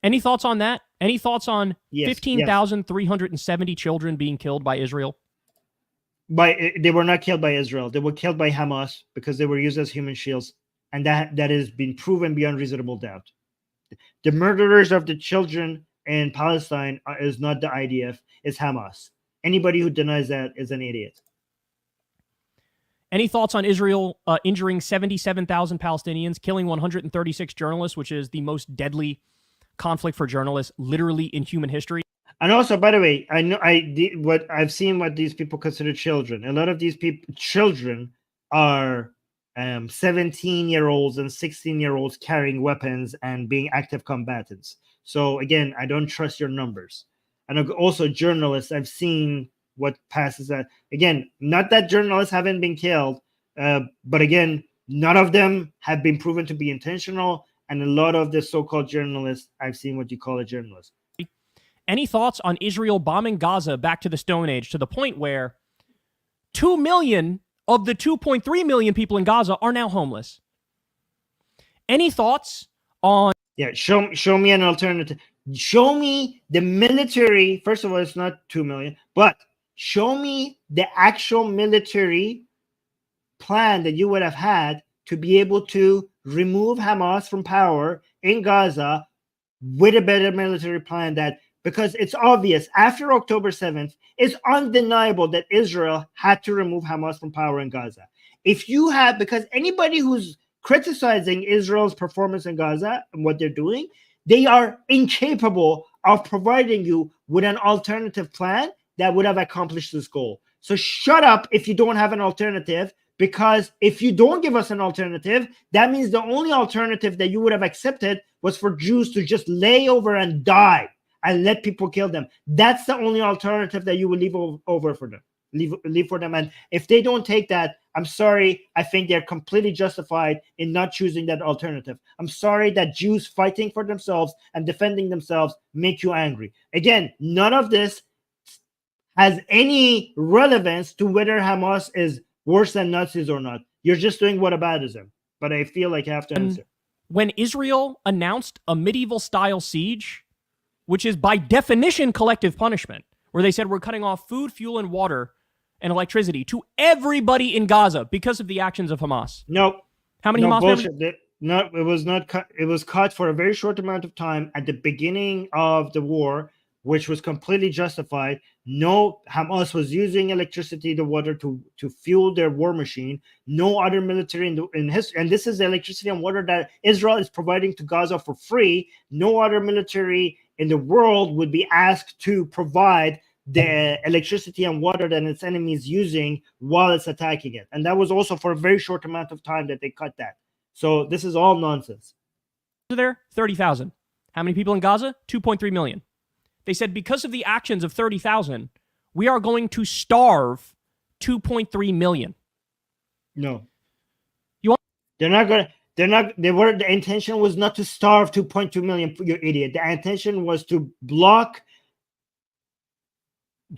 Any thoughts on that? Any thoughts on Yes, 15,370 children being killed by Israel? They were not killed by Israel. They were killed by Hamas because they were used as human shields, and that has been proven beyond reasonable doubt. The murderers of the children in Palestine is not the IDF, it's Hamas. Anybody who denies that is an idiot. Any thoughts on Israel injuring 77,000 Palestinians, killing 136 journalists, which is the most deadly conflict for journalists literally in human history? And also, by the way, I've seen what these people consider children. A lot of these children are 17-year-olds and 16-year-olds carrying weapons and being active combatants. So again, I don't trust your numbers. And also journalists, I've seen what passes that. Again, not that journalists haven't been killed, but again, none of them have been proven to be intentional. And a lot of the so-called journalists, I've seen what you call a journalist. Any thoughts on Israel bombing Gaza back to the Stone Age, to the point where 2 million of the 2.3 million people in Gaza are now homeless? Any thoughts on... Yeah, show me an alternative. Show me the military. First of all, it's not 2 million, but show me the actual military plan that you would have had to be able to remove Hamas from power in Gaza with a better military plan that... Because it's obvious, after October 7th, it's undeniable that Israel had to remove Hamas from power in Gaza. If you have, because anybody who's criticizing Israel's performance in Gaza and what they're doing, they are incapable of providing you with an alternative plan that would have accomplished this goal. So shut up if you don't have an alternative, because if you don't give us an alternative, that means the only alternative that you would have accepted was for Jews to just lay over and die and let people kill them. That's the only alternative that you will leave over for them. Leave for them. And if they don't take that, I'm sorry, I think they're completely justified in not choosing that alternative. I'm sorry that Jews fighting for themselves and defending themselves make you angry. Again, none of this has any relevance to whether Hamas is worse than Nazis or not. You're just doing whataboutism. But I feel like I have to answer. When Israel announced a medieval-style siege, which is by definition collective punishment, where they said we're cutting off food, fuel, and water and electricity to everybody in Gaza because of the actions of Hamas. No. How many Hamas bullshit. No, it was not cut. It was cut for a very short amount of time at the beginning of the war, which was completely justified. No, Hamas was using electricity, the water to fuel their war machine. No other military in history, and this is the electricity and water that Israel is providing to Gaza for free. No other military in the world would be asked to provide the electricity and water that its enemy is using while it's attacking it. And that was also for a very short amount of time that they cut that. So this is all nonsense. There, 30,000. How many people in Gaza? 2.3 million. They said because of the actions of 30,000, we are going to starve 2.3 million. No. You want? The intention was not to starve 2.2 million, you idiot. The intention was to block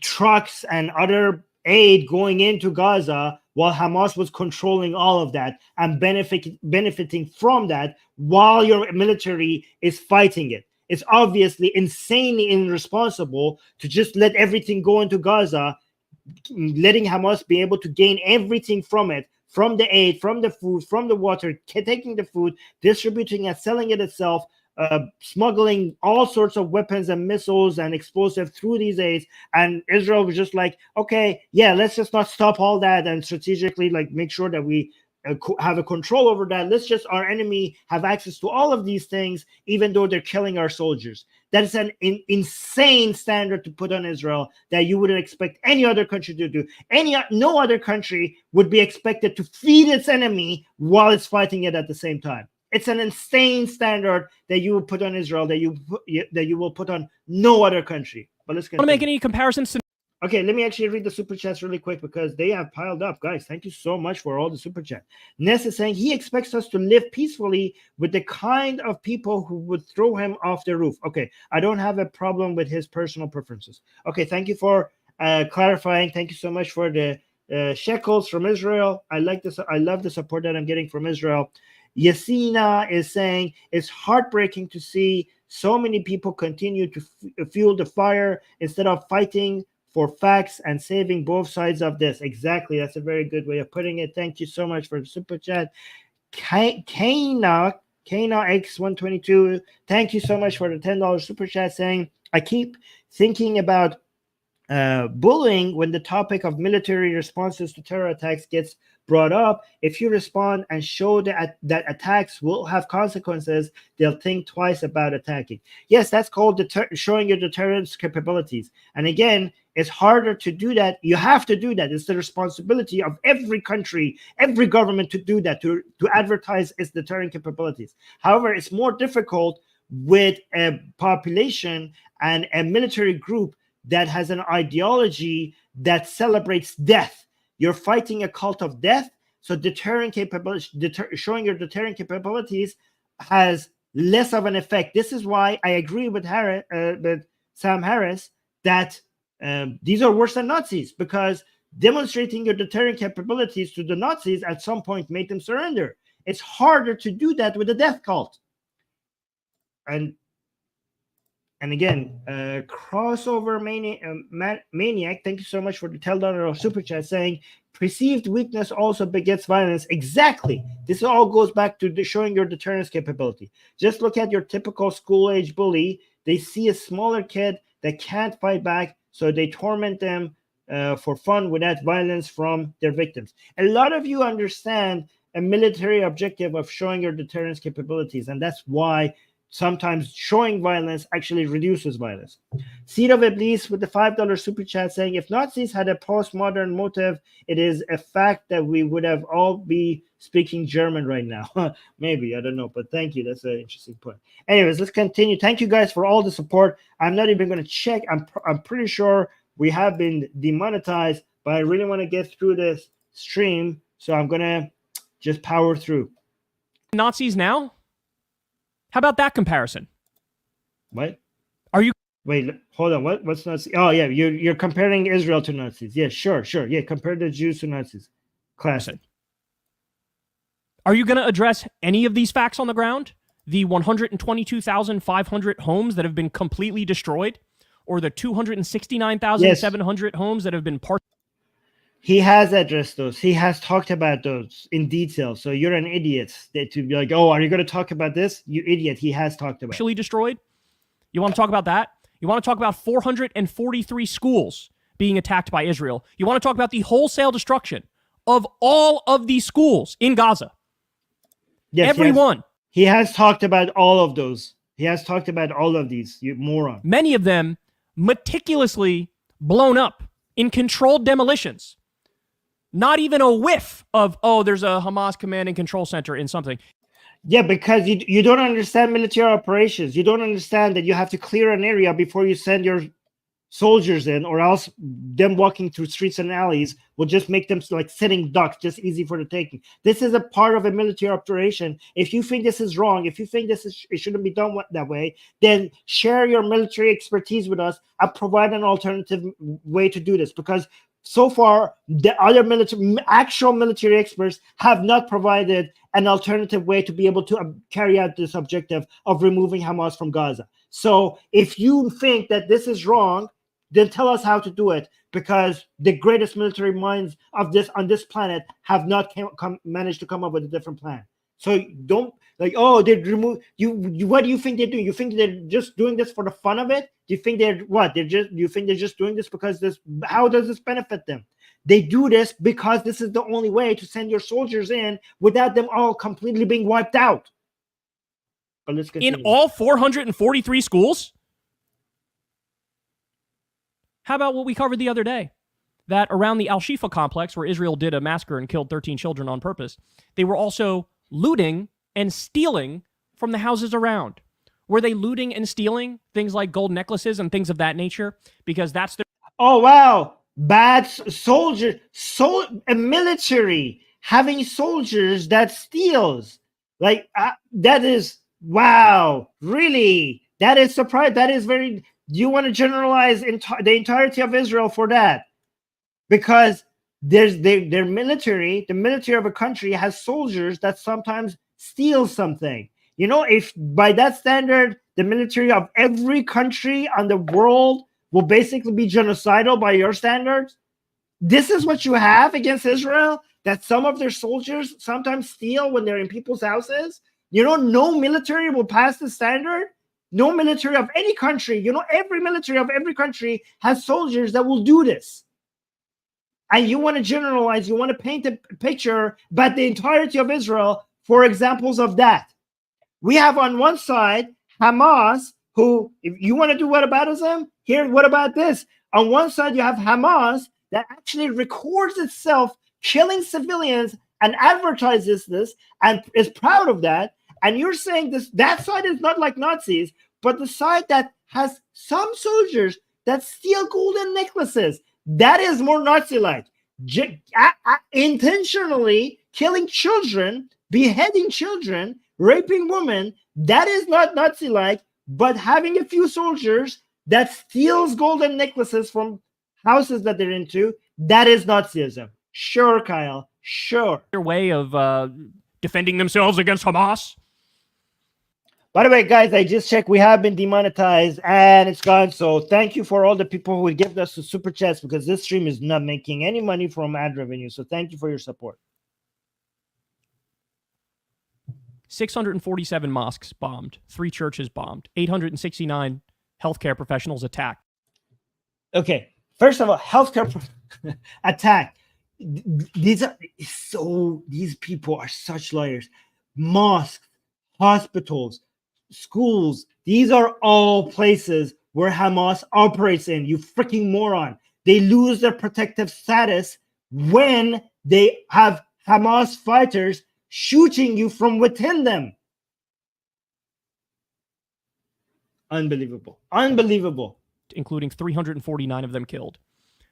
trucks and other aid going into Gaza while Hamas was controlling all of that and benefiting from that while your military is fighting it. It's obviously insanely irresponsible to just let everything go into Gaza, letting Hamas be able to gain everything from it, from the aid, from the food, from the water, taking the food, distributing and selling it itself, smuggling all sorts of weapons and missiles and explosives through these aids. And Israel was just like, okay, yeah, let's just not stop all that and strategically like make sure that we have a control over that. Let's just, our enemy have access to all of these things, even though they're killing our soldiers. That is an insane standard to put on Israel that you wouldn't expect any other country to do. No other country would be expected to feed its enemy while it's fighting it at the same time. It's an insane standard that you will put on Israel that you will put on no other country. But let's want to make any comparisons to? Okay, let me actually read the super chats really quick because they have piled up. Guys, thank you so much for all the super chat. Ness is saying he expects us to live peacefully with the kind of people who would throw him off the roof. Okay, I don't have a problem with his personal preferences. Okay, thank you for clarifying. Thank you so much for the shekels from Israel. I like this. I love the support that I'm getting from Israel. Yasina is saying it's heartbreaking to see so many people continue to fuel the fire instead of fighting for facts and saving both sides of this. Exactly. That's a very good way of putting it. Thank you so much for the super chat. Kana X122, thank you so much for the $10 super chat saying, I keep thinking about bullying when the topic of military responses to terror attacks gets brought up. If you respond and show that attacks will have consequences, they'll think twice about attacking. Yes, that's called showing your deterrence capabilities. And again, it's harder to do that. You have to do that. It's the responsibility of every country, every government to do that, to advertise its deterrent capabilities. However, it's more difficult with a population and a military group that has an ideology that celebrates death. You're fighting a cult of death, so deterrent capability, showing your deterrent capabilities has less of an effect. This is why I agree with Sam Harris that these are worse than Nazis, because demonstrating your deterrent capabilities to the Nazis at some point made them surrender. It's harder to do that with a death cult. And again, crossover maniac, thank you so much for the $10 super chat saying perceived weakness also begets violence. Exactly. This all goes back to showing your deterrence capability. Just look at your typical school-age bully. They see a smaller kid that can't fight back, so they torment them for fun without violence from their victims. A lot of you understand a military objective of showing your deterrence capabilities, and that's why sometimes showing violence actually reduces violence. Seed of Iblis with the $5 super chat saying, if Nazis had a postmodern motive, it is a fact that we would have all be speaking German right now. Maybe, I don't know, but thank you. That's an interesting point. Anyways, let's continue. Thank you guys for all the support. I'm not even going to check. I'm pretty sure we have been demonetized, but I really want to get through this stream, so I'm going to just power through. Nazis now? How about that comparison? What? Are you? Wait, hold on. What's Nazi? Oh, yeah, you're comparing Israel to Nazis. Yeah, sure. Yeah, compare the Jews to Nazis. Classic. Are you going to address any of these facts on the ground? The 122,500 homes that have been completely destroyed? Or the 269,700 homes that have been He has addressed those. He has talked about those in detail. So you're an idiot to be like, oh, are you going to talk about this? You idiot. He has talked about it. Actually destroyed? You want to talk about that? You want to talk about 443 schools being attacked by Israel? You want to talk about the wholesale destruction of all of these schools in Gaza? Yes, everyone. He has talked about all of those. He has talked about all of these, you moron. Many of them meticulously blown up in controlled demolitions. Not even a whiff of, oh, there's a Hamas command and control center in something. Yeah, because you don't understand military operations. You don't understand that you have to clear an area before you send your soldiers in, or else them walking through streets and alleys will just make them like sitting ducks, just easy for the taking. This is a part of a military operation. If you think this is wrong, if you think it shouldn't be done that way, then share your military expertise with us and provide an alternative way to do this. Because so far, the other actual military experts have not provided an alternative way to be able to carry out this objective of removing Hamas from Gaza. So if you think that this is wrong, then tell us how to do it, because the greatest military minds of this on this planet have not managed to come up with a different plan. So don't like, oh, they remove you. What do you think they're doing? You think they're just doing this for the fun of it? Do you think they're what? You think they're just doing this because this? How does this benefit them? They do this because this is the only way to send your soldiers in without them all completely being wiped out. But let's continue. In all 443 schools? How about what we covered the other day? That around the Al-Shifa complex, where Israel did a massacre and killed 13 children on purpose, they were also looting and stealing from the houses around. Were they looting and stealing things like gold necklaces and things of that nature? Because that's the... Oh, wow. Bad soldier, a military having soldiers that steals. Like, that is, wow, really? That is surprising. That is very... Do you want to generalize the entirety of Israel for that? Because their military, the military of a country has soldiers that sometimes steal something. You know, if by that standard, the military of every country on the world will basically be genocidal by your standards, this is what you have against Israel, that some of their soldiers sometimes steal when they're in people's houses. You know, no military will pass the standard. No military of any country, you know, every military of every country has soldiers that will do this. And you want to generalize, you want to paint a picture about the entirety of Israel for examples of that. We have on one side Hamas, who, if you want to do whataboutism, here, what about this? On one side, you have Hamas that actually records itself killing civilians and advertises this and is proud of that. And you're saying that side is not like Nazis, but the side that has some soldiers that steal golden necklaces, that is more Nazi-like. Intentionally killing children, beheading children, raping women, that is not Nazi-like, but having a few soldiers that steals golden necklaces from houses that they're into, that is Nazism. Sure, Kyle, sure. Their way of defending themselves against Hamas. By the way, guys, I just checked. We have been demonetized and it's gone. So thank you for all the people who would give us the super chats, because this stream is not making any money from ad revenue. So thank you for your support. 647 mosques bombed, 3 churches bombed, 869 healthcare professionals attacked. Okay, first of all, healthcare attack. These people are such liars. Mosques, hospitals, schools, these are all places where Hamas operates in. You freaking moron. They lose their protective status when they have Hamas fighters shooting you from within them. Unbelievable. Unbelievable. Including 349 of them killed.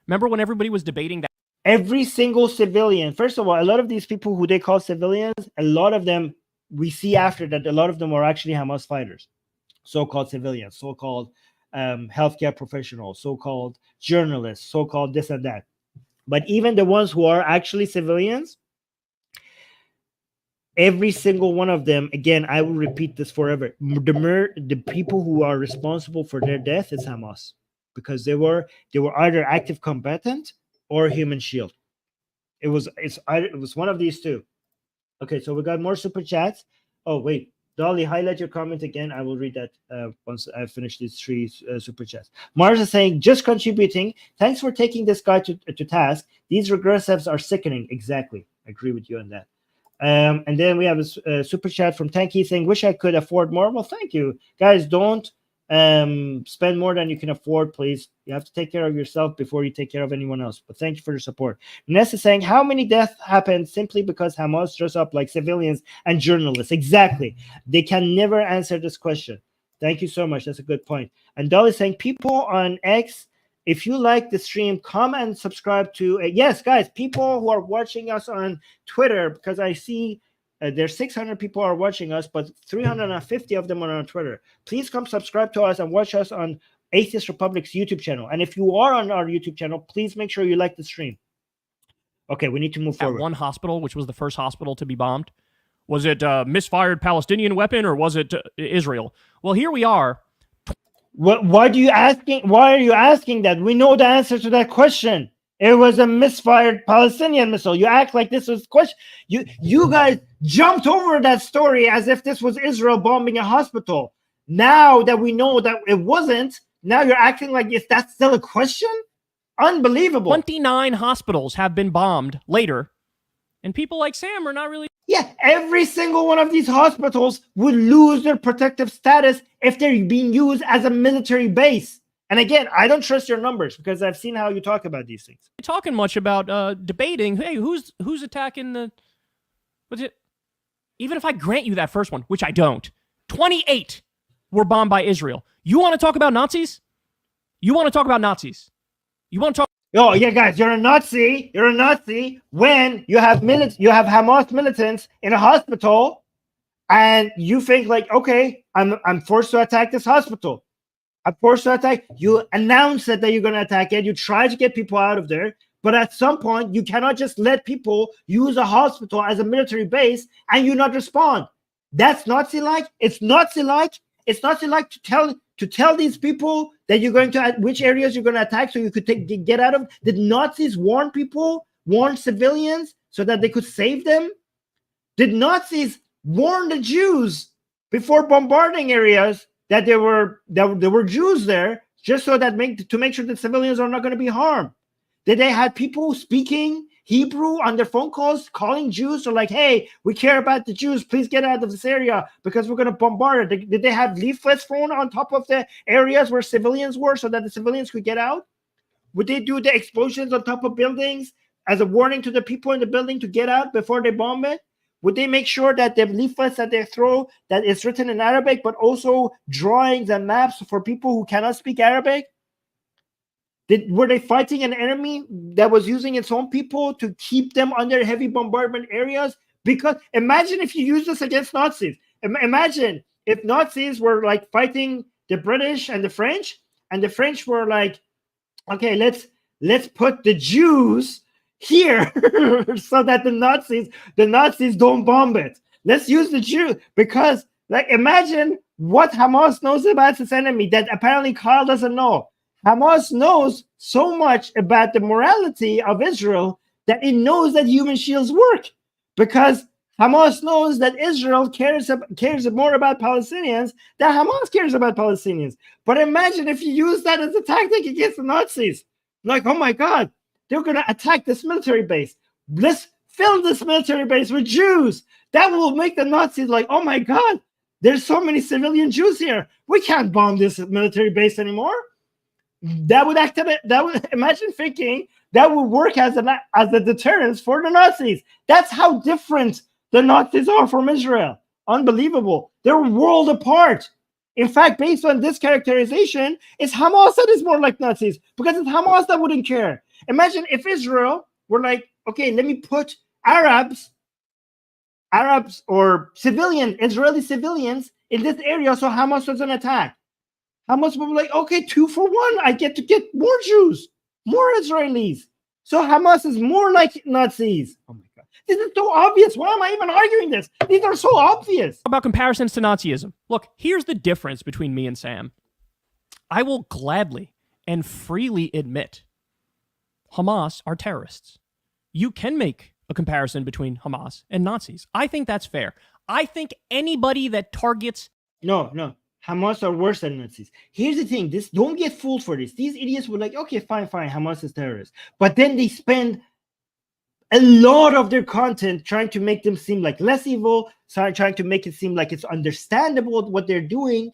Remember when everybody was debating that? Every single civilian, first of all, a lot of these people who they call civilians, a lot of them, we see after that, a lot of them are actually Hamas fighters, so-called civilians, so-called healthcare professionals, so-called journalists, so-called this and that. But even the ones who are actually civilians, every single one of them, again, I will repeat this forever, the people who are responsible for their death is Hamas, because they were either active combatant or human shield. It was one of these two. Okay, so we got more super chats. Oh, wait. Dolly, highlight your comment again. I will read that once I finish these 3 super chats. Mars is saying, just contributing. Thanks for taking this guy to task. These regressives are sickening. Exactly. I agree with you on that. And then we have a super chat from Tanky saying, wish I could afford more. Well, thank you. Guys, don't spend more than you can afford, please. You have to take care of yourself before you take care of anyone else. But thank you for your support. Ness is saying, how many deaths happen simply because Hamas dress up like civilians and journalists? Exactly. They can never answer this question. Thank you so much. That's a good point. And Dolly is saying, people on X, if you like the stream, come and subscribe to yes, guys, people who are watching us on Twitter, because I see there's 600 people are watching us, but 350 of them are on Twitter. Please come subscribe to us and watch us on Atheist Republic's YouTube channel. And if you are on our YouTube channel, please make sure you like the stream. Okay, we need to move forward. At one hospital, which was the first hospital to be bombed, was it a misfired Palestinian weapon or was it Israel? Well, here we are. Why are you asking that? We know the answer to that question. It was a misfired Palestinian missile. You act like this was question. You guys jumped over that story as if this was Israel bombing a hospital. Now that we know that it wasn't, now you're acting like if that's still a question? Unbelievable. 29 hospitals have been bombed later, and people like Sam are not really. Yeah, every single one of these hospitals would lose their protective status if they're being used as a military base. And again, I don't trust your numbers because I've seen how you talk about these things. Talking much about debating, hey, who's attacking the... What's it? Even if I grant you that first one, which I don't, 28 were bombed by Israel. You want to talk about Nazis? You want to talk about Nazis? You want to talk... Oh, yeah, guys, you're a Nazi. You're a Nazi when you have Hamas militants in a hospital and you think like, okay, I'm forced to attack this hospital. I'm forced to attack. You announce that you're going to attack it. You try to get people out of there. But at some point, you cannot just let people use a hospital as a military base and you not respond. That's Nazi-like. It's Nazi-like. It's Nazi-like to tell these people that you're going to which areas you're going to attack so you could get out of. Did Nazis warn people, warn civilians so that they could save them? Did Nazis warn the Jews before bombarding areas that there were Jews there just so that to make sure that civilians are not going to be harmed? Did they have people speaking Hebrew on their phone calls, calling Jews or like, hey, we care about the Jews, please get out of this area because we're going to bombard it? Did they have leaflets thrown on top of the areas where civilians were so that the civilians could get out? Would they do the explosions on top of buildings as a warning to the people in the building to get out before they bomb it? Would they make sure that the leaflets that they throw, that is written in Arabic, but also drawings and maps for people who cannot speak Arabic? Were they fighting an enemy that was using its own people to keep them under heavy bombardment areas? Because imagine if you use this against Nazis. Imagine if Nazis were like fighting the British and the French were like, okay, let's put the Jews here so that the Nazis don't bomb it. Let's use the Jews because, like, imagine what Hamas knows about its enemy that apparently Kyle doesn't know. Hamas knows so much about the morality of Israel that it knows that human shields work because Hamas knows that Israel cares more about Palestinians than Hamas cares about Palestinians. But imagine if you use that as a tactic against the Nazis. Like, oh my God, they're going to attack this military base. Let's fill this military base with Jews. That will make the Nazis like, oh my God, there's so many civilian Jews here. We can't bomb this military base anymore. That would imagine thinking that would work as a deterrence for the Nazis. That's how different the Nazis are from Israel. Unbelievable. They're world apart. In fact, based on this characterization, it's Hamas that is more like Nazis because it's Hamas that wouldn't care. Imagine if Israel were like, okay, let me put Arabs or Israeli civilians in this area so Hamas doesn't attack. Hamas will be like, okay, 2 for 1. I get to get more Jews, more Israelis. So Hamas is more like Nazis. Oh my God. This is so obvious. Why am I even arguing this? These are so obvious. About comparisons to Nazism. Look, here's the difference between me and Sam. I will gladly and freely admit Hamas are terrorists. You can make a comparison between Hamas and Nazis. I think that's fair. I think anybody that targets... No. Hamas are worse than Nazis. Here's the thing. Don't get fooled for this. These idiots were like, okay, fine. Hamas is terrorists. But then they spend a lot of their content trying to make them seem like less evil, trying to make it seem like it's understandable what they're doing,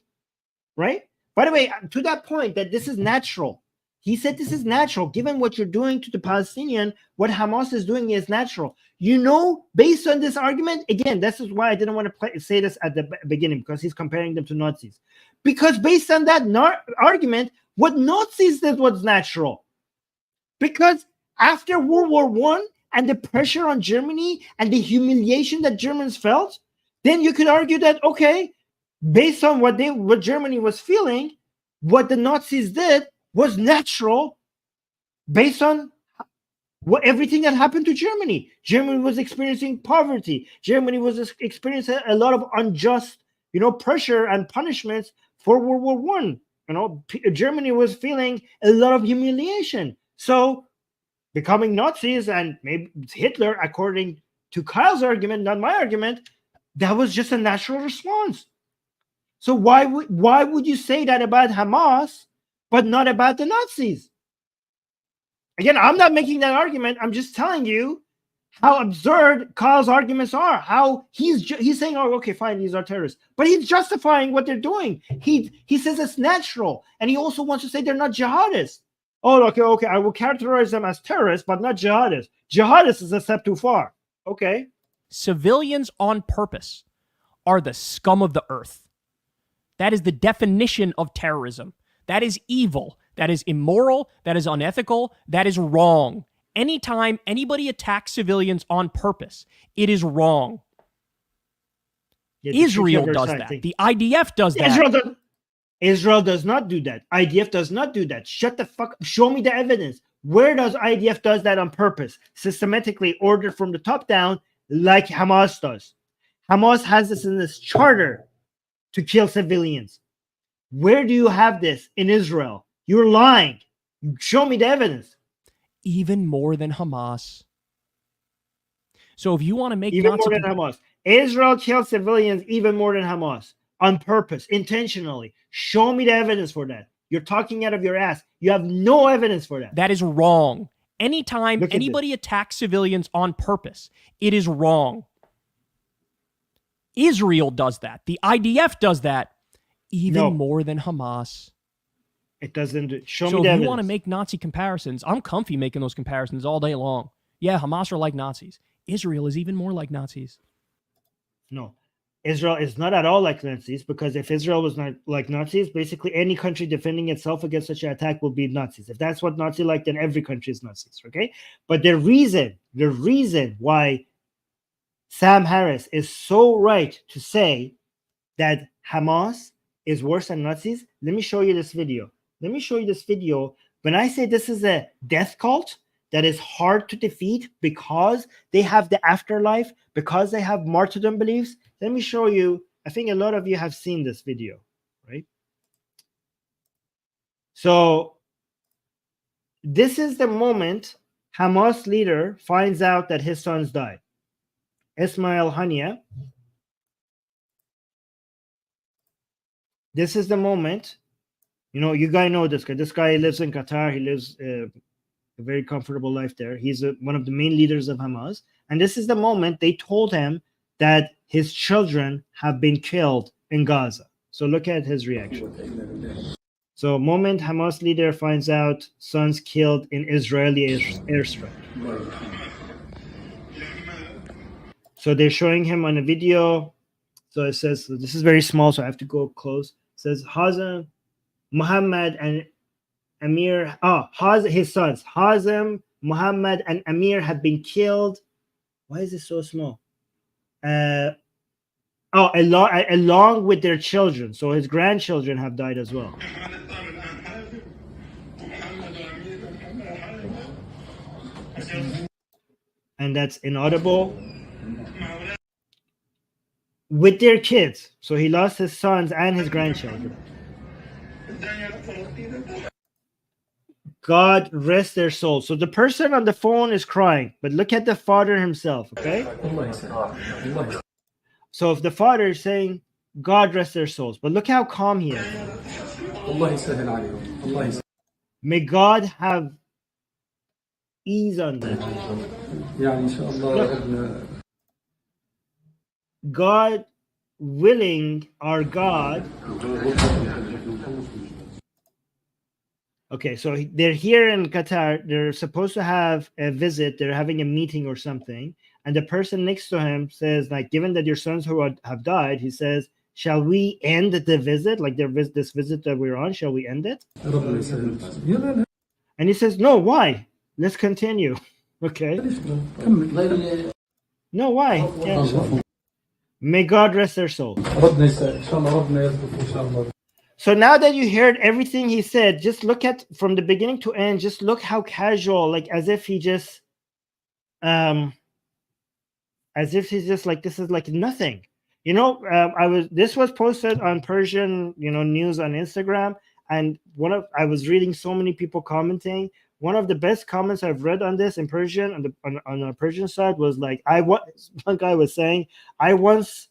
right? By the way, to that point, that this is natural. He said this is natural. Given what you're doing to the Palestinian, what Hamas is doing is natural. You know, based on this argument, again, this is why I didn't want to say this at the beginning, because he's comparing them to Nazis. Because based on that argument, what Nazis did was natural. Because after World War I and the pressure on Germany and the humiliation that Germans felt, then you could argue that, okay, based on what Germany was feeling, what the Nazis did was natural based on everything that happened to Germany. Germany was experiencing poverty. Germany was experiencing a lot of unjust, pressure and punishments for World War I. Germany was feeling a lot of humiliation. So becoming Nazis and maybe Hitler, according to Kyle's argument, not my argument, that was just a natural response. So why would you say that about Hamas, but not about the Nazis? Again, I'm not making that argument. I'm just telling you how absurd Kyle's arguments are. How he's saying, oh, okay, fine, these are terrorists, but he's justifying what they're doing. He says it's natural, and he also wants to say they're not jihadists. Oh, okay, I will characterize them as terrorists, but not jihadists. Jihadists is a step too far. Okay. Civilians on purpose are the scum of the earth. That is the definition of terrorism. That is evil. That is immoral. That is unethical. That is wrong. Anytime anybody attacks civilians on purpose, it is wrong. Israel does that. The IDF does that. Israel does not do that. IDF does not do that. Shut the fuck up. Show me the evidence. Where does IDF does that on purpose? Systematically ordered from the top down, like Hamas does. Hamas has this in this charter to kill civilians. Where do you have this in Israel? You're lying. Show me the evidence. Even more than Hamas. So if you want to make even more than Hamas, Israel kills civilians even more than Hamas on purpose, intentionally. Show me the evidence for that. You're talking out of your ass. You have no evidence for that. That is wrong. Anytime anybody attacks civilians on purpose, it is wrong. Israel does that. The IDF does that even more than Hamas. It doesn't. Show me the evidence. So if you want to make Nazi comparisons, I'm comfy making those comparisons all day long. Yeah, Hamas are like Nazis. Israel is even more like Nazis. No. Israel is not at all like Nazis, because if Israel was not like Nazis, basically any country defending itself against such an attack will be Nazis. If that's what Nazi like, then every country is Nazis, okay? But the reason why Sam Harris is so right to say that Hamas is worse than Nazis, let me show you this video. When I say this is a death cult that is hard to defeat because they have the afterlife, because they have martyrdom beliefs, let me show you. I think a lot of you have seen this video, right? So this is the moment Hamas leader finds out that his sons died. Ismail Hania. This is the moment. You guys know this guy. This guy lives in Qatar. He lives a very comfortable life there. He's one of the main leaders of Hamas. And this is the moment they told him that his children have been killed in Gaza. So look at his reaction. So moment Hamas leader finds out sons killed in Israeli airstrike. So they're showing him on a video. So it says, this is very small, so I have to go close. It says Hazem, Muhammad and Amir, his sons, Hazem, Muhammad and Amir have been killed. Why is it so small? Along with their children. So his grandchildren have died as well. And that's inaudible. With their kids. So he lost his sons and his grandchildren. God rest their souls. So the person on the phone is crying, but look at the father himself, okay? So if the father is saying, God rest their souls, but look how calm he is. May God have ease on them. God willing, our God. Okay, so they're here in Qatar. They're supposed to have a visit. They're having a meeting or something. And the person next to him says, like, given that your sons who have died, he says, shall we end the visit? Like this visit that we're on, shall we end it? And he says, no, why? Let's continue. Okay. No, why? Yeah. May God rest their soul. So now that you heard everything he said, just look at from the beginning to end, just look how casual, like as if he's just like, this is like nothing. You know, this was posted on Persian, news on Instagram, and I was reading so many people commenting. One of the best comments I've read on this in Persian on the Persian side was like, one guy was saying, I once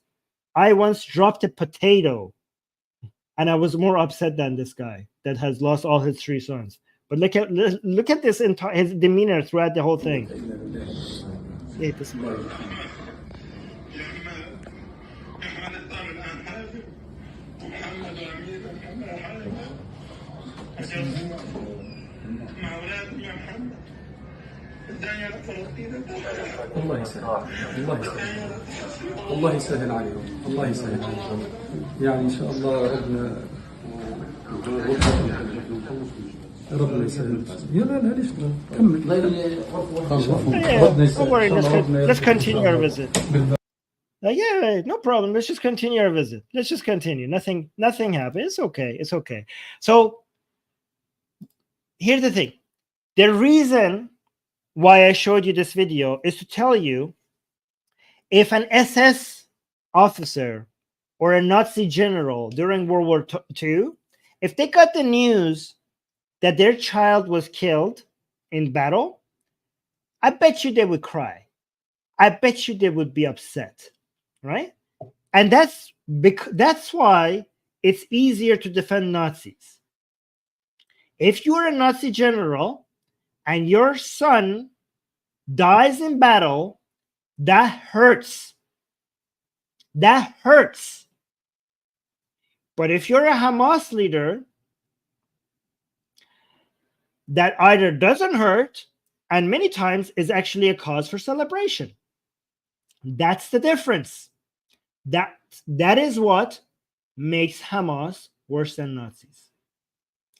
dropped a potato, and I was more upset than this guy that has lost all his 3 sons. But look at this entire his demeanor throughout the whole thing. Yeah, this الله يسهل الله يسهل عليهم الله يسهل عليهم يعني ان شاء الله ربنا يسهل يلا ليش كمل don't worry, let's continue our visit. Yeah, no problem. Let's just continue our visit. Let's just continue. Nothing happened. It's okay. So here's the thing. The reason why I showed you this video is to tell you, if an SS officer or a Nazi general during World War II, if they got the news that their child was killed in battle, I bet you they would cry. I bet you they would be upset, right? And that's why it's easier to defend Nazis. If you're a Nazi general and your son dies in battle, that hurts. That hurts. But if you're a Hamas leader, that either doesn't hurt and many times is actually a cause for celebration. That's the difference. That is what makes Hamas worse than Nazis.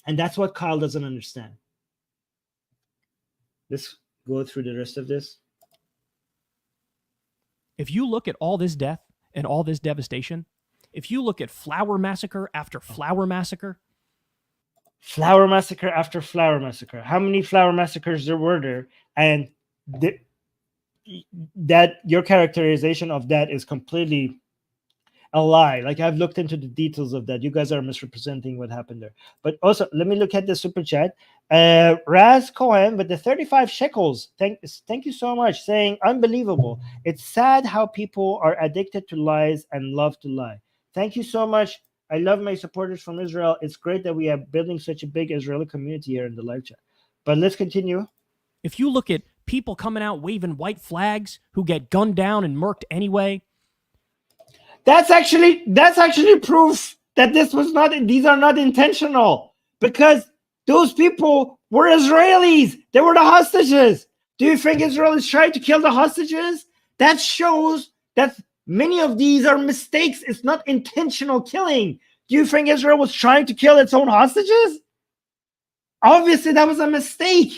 And that's what Kyle doesn't understand. Let's go through the rest of this. If you look at all this death and all this devastation, if you look at flower massacre after flower massacre, flower massacre after flower massacre, how many flower massacres there were there? And that your characterization of that is completely a lie. Like, I've looked into the details of that. You guys are misrepresenting what happened there. But also, let me look at the super chat. Raz Cohen with the 35 shekels. Thank you so much. Saying, unbelievable. It's sad how people are addicted to lies and love to lie. Thank you so much. I love my supporters from Israel. It's great that we are building such a big Israeli community here in the live chat. But let's continue. If you look at people coming out waving white flags who get gunned down and murked anyway, that's actually proof that these are not intentional, because those people were Israelis. They were the hostages. Do you think Israel is trying to kill the hostages? That shows that many of these are mistakes. It's not intentional killing. Do you think Israel was trying to kill its own hostages? Obviously, that was a mistake.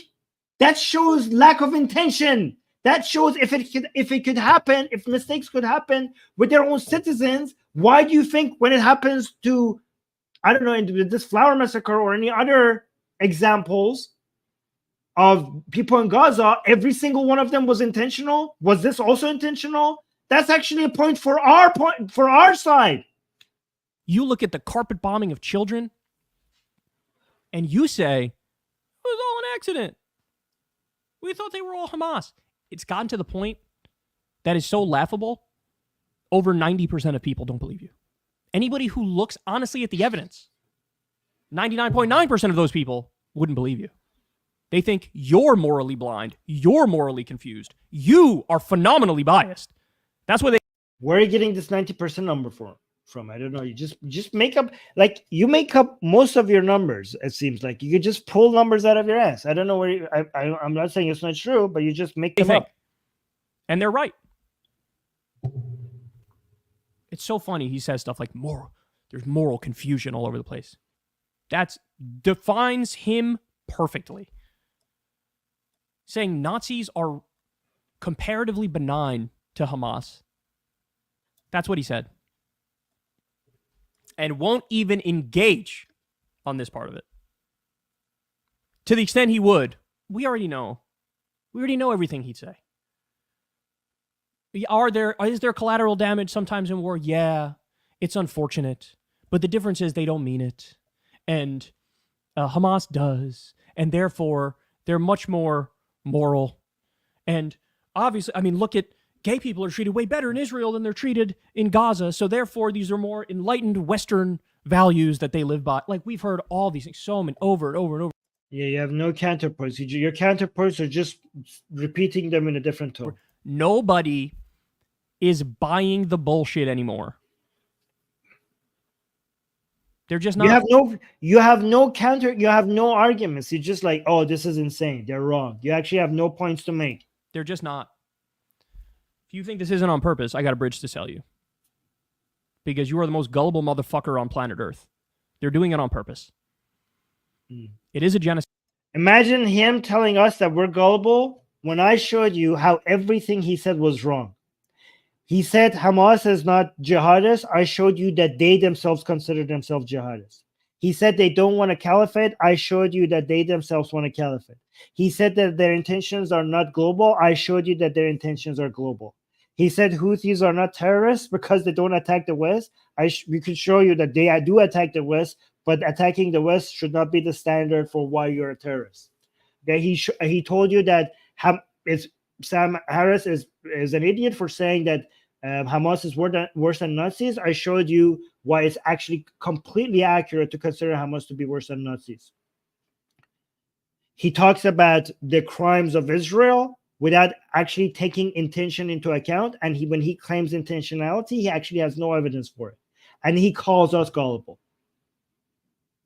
That shows lack of intention. That shows if it could happen, if mistakes could happen with their own citizens, why do you think when it happens to, I don't know, in this flower massacre or any other examples of people in Gaza, every single one of them was intentional? Was this also intentional? That's actually a point for our side. You look at the carpet bombing of children, and you say, it was all an accident. We thought they were all Hamas. It's gotten to the point that is so laughable, over 90% of people don't believe you. Anybody who looks honestly at the evidence, 99.9% of those people wouldn't believe you. They think you're morally blind. You're morally confused. You are phenomenally biased. That's what they. Where are you getting this 90% number from? I don't know. You just make up, like, you make up most of your numbers. It seems like you could just pull numbers out of your ass. I don't know where I'm not saying it's not true, but you just make them up. And they're right. It's so funny. He says stuff like there's moral confusion all over the place. That defines him perfectly. Saying Nazis are comparatively benign to Hamas. That's what he said. And won't even engage on this part of it. To the extent he would, we already know. We already know everything he'd say. Is there collateral damage sometimes in war? Yeah, it's unfortunate. But the difference is they don't mean it. And Hamas does. And therefore, they're much more moral. And obviously, I mean, look at gay people are treated way better in Israel than they're treated in Gaza. So therefore, these are more enlightened Western values that they live by. Like, we've heard all these things so many over and over and over. Yeah, you have no counterpoints. Your counterpoints are just repeating them in a different tone. Nobody is buying the bullshit anymore. They're just not. You have no counter. You have no arguments. You're just like, oh, this is insane. They're wrong. You actually have no points to make. They're just not. If you think this isn't on purpose, I got a bridge to sell you. Because you are the most gullible motherfucker on planet Earth. They're doing it on purpose. It is a genocide. Imagine him telling us that we're gullible when I showed you how everything he said was wrong. He said Hamas is not jihadists. I showed you that they themselves consider themselves jihadists. He said they don't want a caliphate. I showed you that they themselves want a caliphate. He said that their intentions are not global. I showed you that their intentions are global. He said Houthis are not terrorists because they don't attack the West. We could show you that they do attack the West, but attacking the West should not be the standard for why you're a terrorist. Okay, he told you that Sam Harris is an idiot for saying that Hamas is worse than Nazis. I showed you why it's actually completely accurate to consider Hamas to be worse than Nazis. He talks about the crimes of Israel without actually taking intention into account. And when he claims intentionality, he actually has no evidence for it. And he calls us gullible.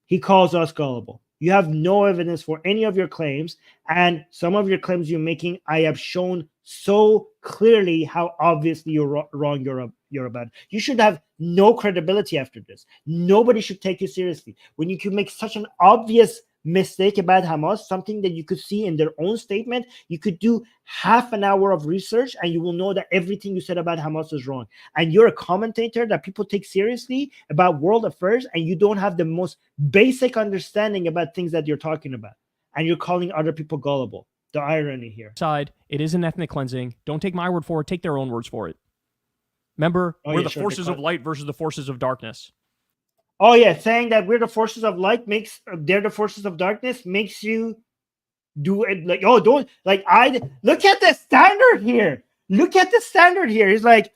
You have no evidence for any of your claims. And some of your claims you're making, I have shown so clearly how obviously you're wrong you're about. You should have no credibility after this. Nobody should take you seriously. When you can make such an obvious mistake about Hamas, something that you could see in their own statement, you could do half an hour of research and you will know that everything you said about Hamas is wrong. And you're a commentator that people take seriously about world affairs, and you don't have the most basic understanding about things that you're talking about. And you're calling other people gullible. The irony here. It is an ethnic cleansing. Don't take my word for it. Take their own words for it. Remember, we're the forces of light versus the forces of darkness. Oh yeah, saying that we're the forces of light they're the forces of darkness makes you do it like, oh, don't, like, look at the standard here. Look at the standard here. It's like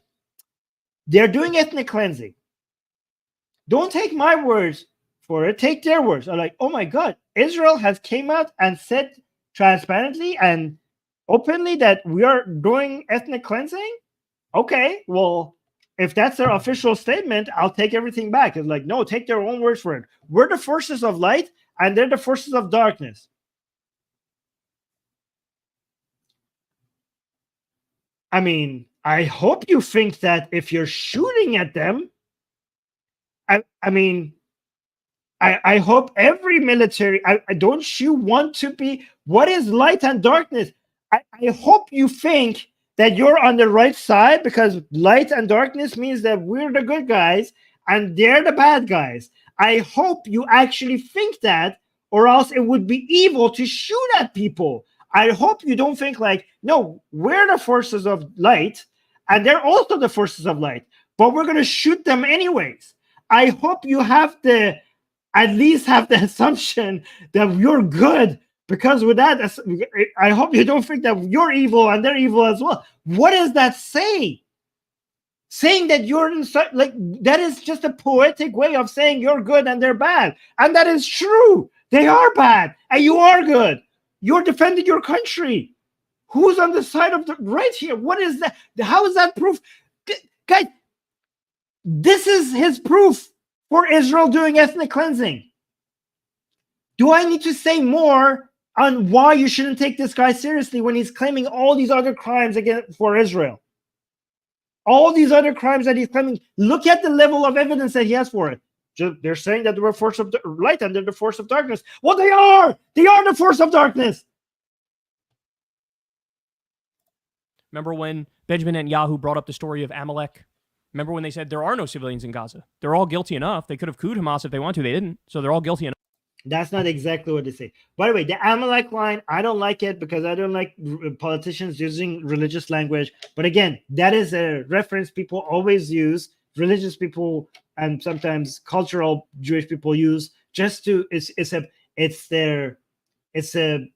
they're doing ethnic cleansing. Don't take my words for it. Take their words. I'm like, oh my God, Israel has came out and said transparently and openly that we are doing ethnic cleansing. Okay, well, if that's their official statement, I'll take everything back. It's like, no, take their own words for it. We're the forces of light and they're the forces of darkness. I mean, I hope you think that if you're shooting at them, I hope every military, don't you want to be, what is light and darkness? I hope you think that you're on the right side, because light and darkness means that we're the good guys and they're the bad guys. I hope you actually think that, or else it would be evil to shoot at people. I hope you don't think like, no, we're the forces of light and they're also the forces of light, but we're going to shoot them anyways. I hope you have at least have the assumption that you're good, because with that, I hope you don't think that you're evil and they're evil as well. What does that say? Saying that you're inside, like, that is just a poetic way of saying you're good and they're bad. And that is true. They are bad and you are good. You're defending your country. Who's on the side of the right here? What is that? How is that proof? Guys, this is his proof for Israel doing ethnic cleansing. Do I need to say more on why you shouldn't take this guy seriously when he's claiming all these other crimes against for Israel? All these other crimes that he's claiming. Look at the level of evidence that he has for it. They're saying that they were force of light and they're the force of darkness. Well, they are. They are the force of darkness. Remember when Benjamin Netanyahu brought up the story of Amalek? Remember when they said there are no civilians in Gaza? They're all guilty enough. They could have couped Hamas if they wanted to. They didn't. So they're all guilty enough. That's not exactly what they say. By the way, the Amalek line, I don't like it because I don't like politicians using religious language. But again, that is a reference people always use, religious people and sometimes cultural Jewish people use, just to it's a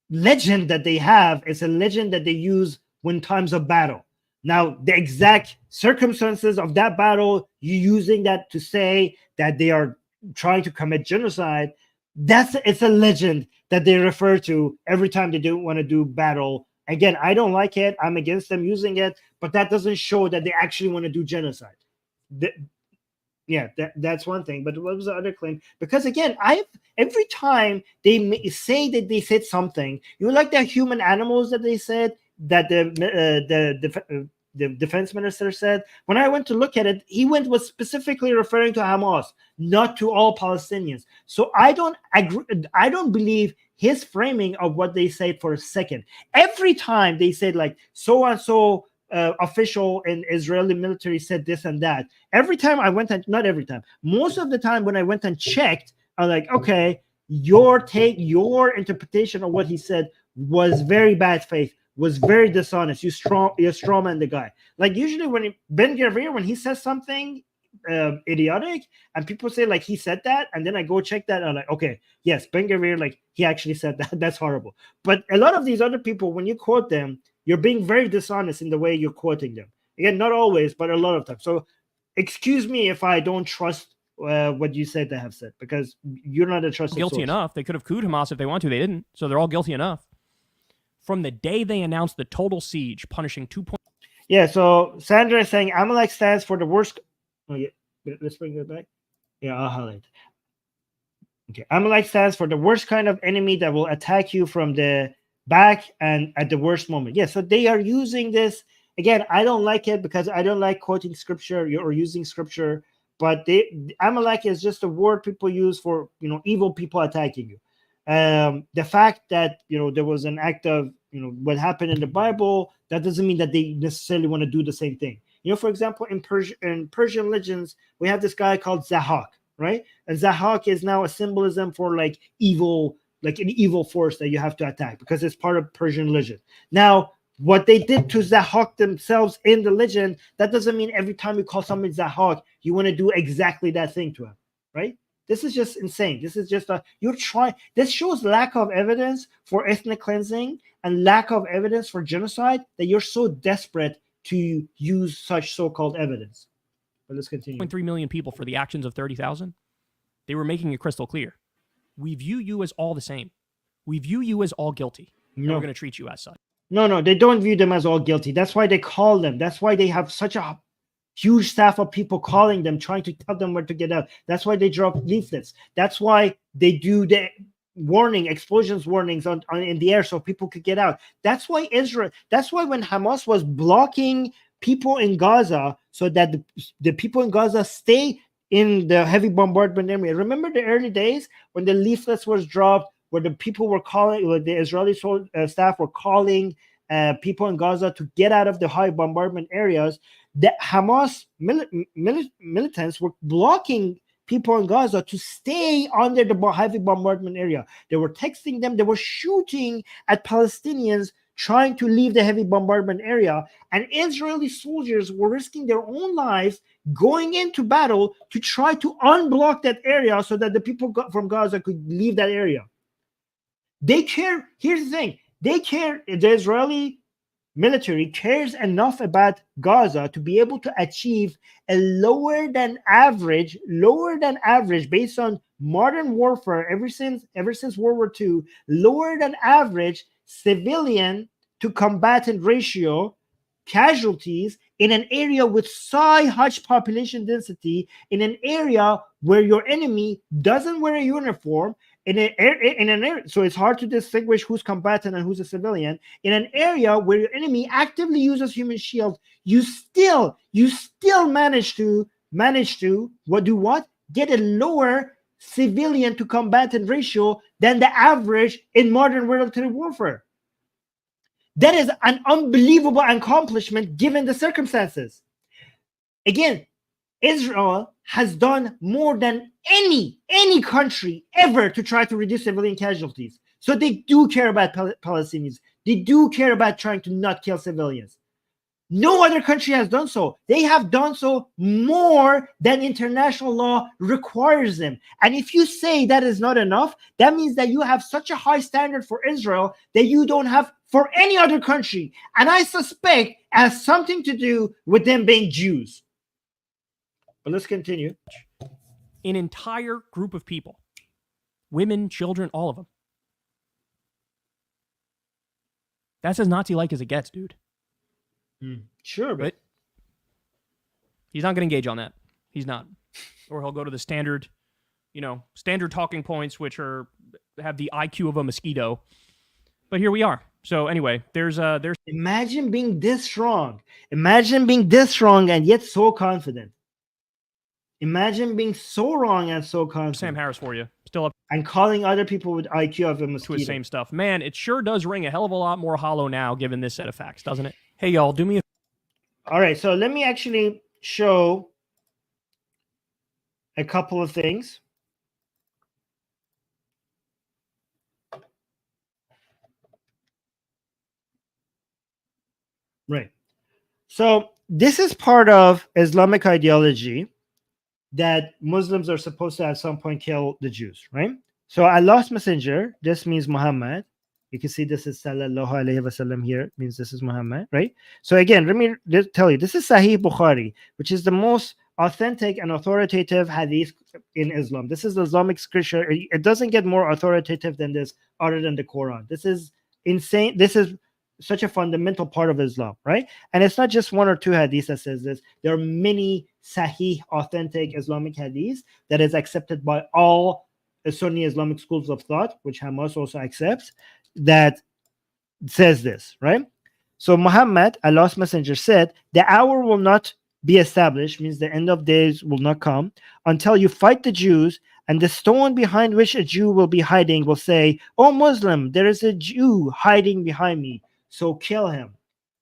legend that they have. It's a legend that they use when times of battle. Now, the exact circumstances of that battle, you using that to say that they are trying to commit genocide, it's a legend that they refer to every time they do want to do battle. Again, I don't like it. I'm against them using it, but that doesn't show that they actually want to do genocide. That's one thing. But what was the other claim? Because again, every time they say that they said something, like the human animals that they said that the defense minister said, when I went to look at it, was specifically referring to Hamas, not to all Palestinians. So I don't agree. I don't believe his framing of what they said for a second. Every time they said like so-and-so official in Israeli military said this and that. Every time I went and not every time, most of the time when I went and checked, I'm like, okay, your interpretation of what he said was very bad faith, was very dishonest. You strawman the guy. Like usually when Ben Gvir, when he says something idiotic and people say like he said that, and then I go check that, I'm like, okay, yes, Ben Gvir, like he actually said that. That's horrible. But a lot of these other people, when you quote them, you're being very dishonest in the way you're quoting them. Again, not always, but a lot of times. So excuse me if I don't trust what you said they have said, because you're not a trusted guilty source. Enough. They could have couped Hamas if they wanted to. They didn't. So they're all guilty enough. From the day they announced the total siege, punishing 2. Yeah, so Sandra is saying Amalek stands for the worst. Oh, yeah. Let's bring it back. Yeah, I'll highlight. Okay, Amalek stands for the worst kind of enemy that will attack you from the back and at the worst moment. Yeah, so they are using this. Again, I don't like it because I don't like quoting scripture or using scripture, but Amalek is just a word people use for, evil people attacking you. The fact that there was an act of what happened in the Bible, that doesn't mean that they necessarily want to do the same thing. For example, in Persian legends, we have this guy called Zahak, right? And Zahak is now a symbolism for like evil, like an evil force that you have to attack because it's part of Persian legend. Now, what they did to Zahak themselves in the legend, that doesn't mean every time you call somebody Zahak, you want to do exactly that thing to him, right? This is just insane. This is just this shows lack of evidence for ethnic cleansing and lack of evidence for genocide that you're so desperate to use such so-called evidence. But let's continue. 3 million people for the actions of 30,000. They were making it crystal clear. We view you as all the same. We view you as all guilty. No. We're going to treat you as such. No, they don't view them as all guilty. That's why they call them. That's why they have such a huge staff of people calling them, trying to tell them where to get out. That's why they drop leaflets. That's why they do the explosions warnings in the air so people could get out. That's why when Hamas was blocking people in Gaza so that the people in Gaza stay in the heavy bombardment area. Remember the early days when the leaflets was dropped, where the people were calling, where the Israeli staff were calling people in Gaza to get out of the high bombardment areas. The Hamas militants were blocking people in Gaza to stay under the heavy bombardment area. They were texting them. They were shooting at Palestinians trying to leave the heavy bombardment area. And Israeli soldiers were risking their own lives going into battle to try to unblock that area so that the people from Gaza could leave that area. They care. Here's the thing. They care. The Israeli military cares enough about Gaza to be able to achieve a lower than average based on modern warfare ever since World War II lowered an average civilian to combatant ratio casualties in an area with high population density, in an area where your enemy doesn't wear a uniform, in an area, so it's hard to distinguish who's combatant and who's a civilian. In an area where your enemy actively uses human shields, you still manage to get a lower civilian to combatant ratio than the average in modern military warfare. That is an unbelievable accomplishment given the circumstances. Again, Israel has done more than any country ever to try to reduce civilian casualties. So they do care about Palestinians. They do care about trying to not kill civilians. No other country has done so. They have done so more than international law requires them. And if you say that is not enough, that means that you have such a high standard for Israel that you don't have for any other country. And I suspect it has something to do with them being Jews. But let's continue. An entire group of people, women, children, all of them. That's as Nazi-like as it gets, dude. Sure, but he's not going to engage on that. He's not. Or he'll go to the standard talking points, which have the IQ of a mosquito. But here we are. So anyway, there's imagine being this strong. Imagine being this strong and yet so confident. Imagine being so wrong and so confident. Sam Harris for you. Still up. And calling other people with IQ of a mosquito. To the same stuff. Man, it sure does ring a hell of a lot more hollow now given this set of facts, doesn't it? Hey, y'all, do me a... All right, so let me actually show a couple of things. Right. So this is part of Islamic ideology that Muslims are supposed to at some point kill the Jews, right? So Allah's messenger, this means Muhammad. You can see this is Sallallahu Alaihi Wasallam here, means this is Muhammad, right? So again, let me tell you, this is Sahih Bukhari, which is the most authentic and authoritative hadith in Islam. This is the Islamic scripture. It doesn't get more authoritative than this other than the Quran. This is insane. This is such a fundamental part of Islam, right? And it's not just one or two hadiths that says this. There are many Sahih, authentic Islamic hadiths that is accepted by all Sunni Islamic schools of thought, which Hamas also accepts, that says this, right? So Muhammad, Allah's messenger, said, the hour will not be established, means the end of days will not come, until you fight the Jews, and the stone behind which a Jew will be hiding will say, "Oh Muslim, there is a Jew hiding behind me, so kill him."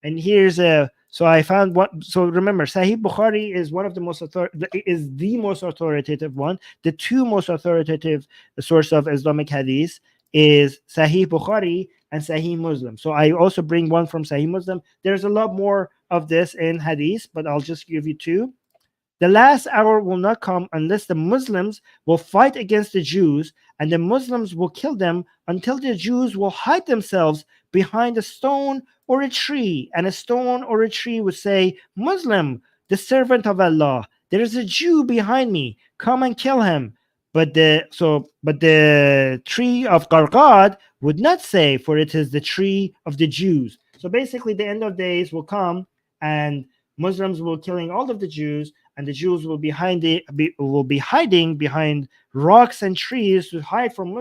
And here's so I found one. So remember, Sahih Bukhari is one of the most the most authoritative one. The two most authoritative source of Islamic hadith is Sahih Bukhari and Sahih Muslim. So I also bring one from Sahih Muslim. There's a lot more of this in hadith, but I'll just give you two. The last hour will not come unless the Muslims will fight against the Jews, and the Muslims will kill them until the Jews will hide themselves behind a stone or a tree, and a stone or a tree would say, "Muslim, the servant of Allah, there is a Jew behind me, come and kill him." But the tree of Qarqad would not say, for it is the tree of the Jews. So basically, the end of days will come, and Muslims will killing all of the Jews, and the Jews will be hiding behind rocks and trees to hide from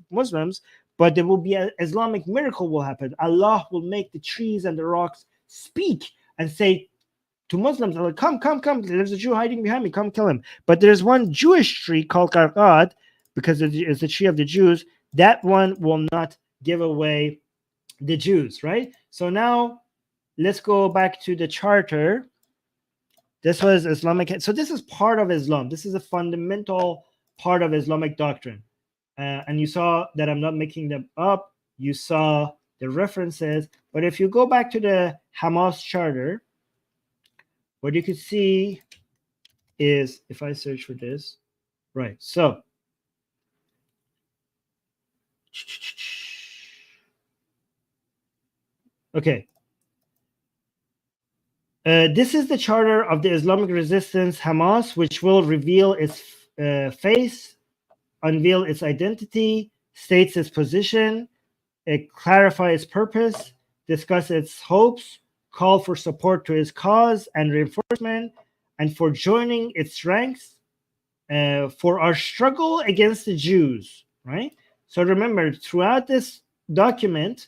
Muslims. But there will be an Islamic miracle will happen. Allah will make the trees and the rocks speak and say to Muslims, "Come, there's a Jew hiding behind me, come kill him." But there's one Jewish tree called Qarqad, because it's the tree of the Jews. That one will not give away the Jews, right? So now let's go back to the charter. This was Islamic. So this is part of Islam. This is a fundamental part of Islamic doctrine. And you saw that I'm not making them up. You saw the references. But if you go back to the Hamas charter, what you could see is, if I search for this, right? So, okay. This is the charter of the Islamic resistance Hamas, which will reveal its face unveil its identity, states its position, it clarifies its purpose, discuss its hopes, call for support to its cause and reinforcement, and for joining its ranks for our struggle against the Jews, right? So remember, throughout this document,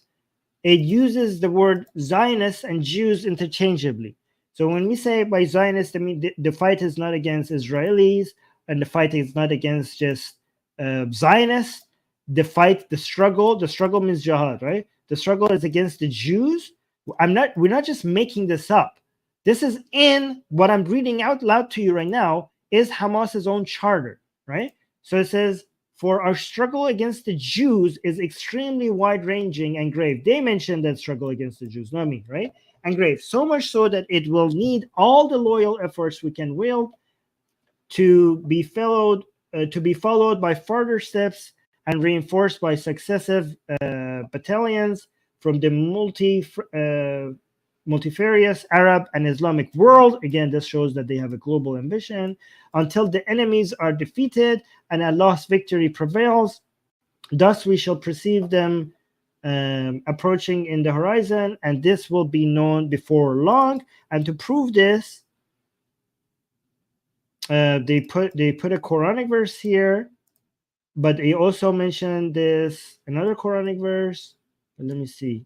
it uses the word Zionists and Jews interchangeably. So when we say by Zionists, I mean the fight is not against Israelis, and the fight is not against just Zionists. The struggle means jihad, right? The struggle is against the Jews. We're not just making this up. This is in what I'm reading out loud to you right now is Hamas's own charter, right? So it says, for our struggle against the Jews is extremely wide-ranging and grave. They mentioned that struggle against the Jews, not me, right? And grave, so much so that it will need all the loyal efforts we can wield to be followed by further steps and reinforced by successive battalions from the multifarious Arab and Islamic world. Again, this shows that they have a global ambition until the enemies are defeated and Allah's victory prevails. Thus we shall perceive them approaching in the horizon, and this will be known before long. And to prove this, they put a Quranic verse here, but they also mentioned this another Quranic verse. Let me see.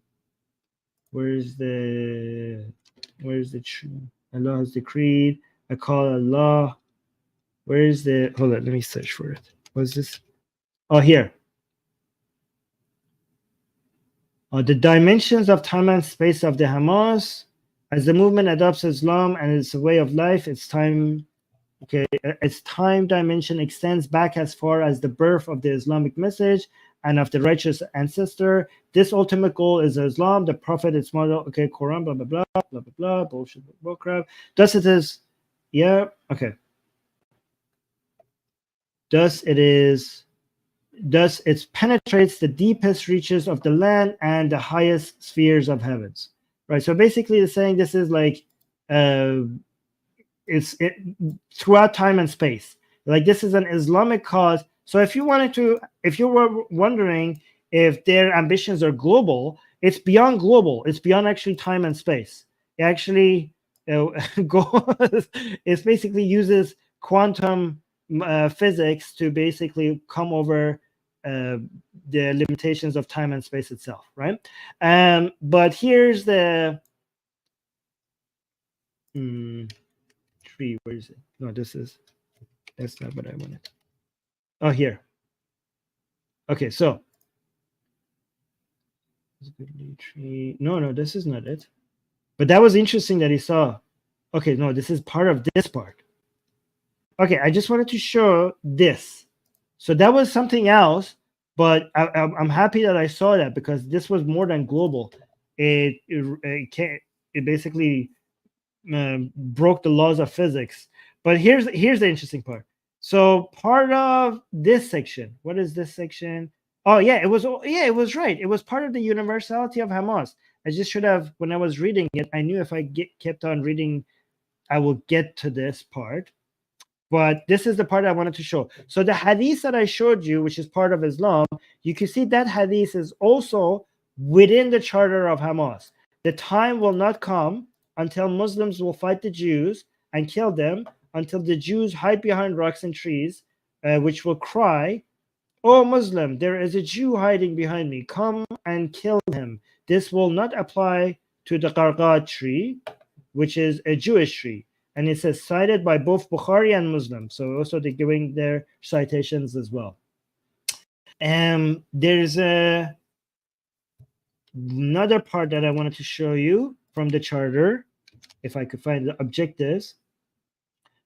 Where's the true? Allah has decreed. I call Allah. Where is the? Hold on, let me search for it. What's this? Oh, here. The dimensions of time and space of the Hamas. As the movement adopts Islam and its way of life, its time dimension extends back as far as the birth of the Islamic message and of the righteous ancestor. This ultimate goal is Islam, the Prophet, its model. Okay, Quran, blah blah blah blah blah blah. Bullshit, bullcrap. Thus it is. Yeah. Okay. Thus it penetrates the deepest reaches of the land and the highest spheres of heavens. Right. So basically, it's saying this is like it's throughout time and space. Like this is an Islamic cause. So if you were wondering if their ambitions are global, it's beyond global. It's beyond actually time and space. It actually it basically uses quantum physics to basically come over the limitations of time and space itself, right? But here's the tree. Where is it? No, that's not what I wanted. Oh, here. Okay, so tree. No, this is not it. But that was interesting that he saw. Okay, no, this is part of this part. Okay, I just wanted to show this. So that was something else, but I'm happy that I saw that because this was more than global. It basically broke the laws of physics. But here's the interesting part. So part of this section, what is this section? Oh yeah, it was right. It was part of the Universality of Hamas. I just should have, when I was reading it, I knew if I kept on reading, I will get to this part. But this is the part I wanted to show. So the hadith that I showed you, which is part of Islam, you can see that hadith is also within the charter of Hamas. The time will not come until Muslims will fight the Jews and kill them, until the Jews hide behind rocks and trees, which will cry, "Oh Muslim, there is a Jew hiding behind me. Come and kill him." This will not apply to the Qarqad tree, which is a Jewish tree. And it says cited by both Bukhari and Muslim. So also they're giving their citations as well. There's another part that I wanted to show you from the charter, if I could find the objectives.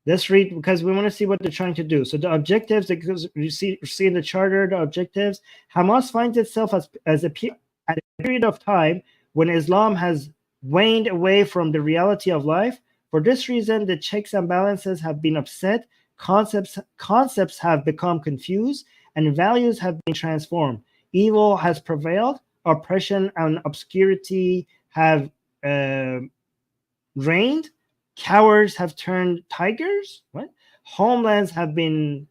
Let's read, because we want to see what they're trying to do. So the objectives, because you see in the charter, the objectives, Hamas finds itself at a period of time when Islam has waned away from the reality of life. For this reason, the checks and balances have been upset, concepts have become confused, and values have been transformed. Evil has prevailed, oppression and obscurity have reigned, cowards have turned tigers, homelands have been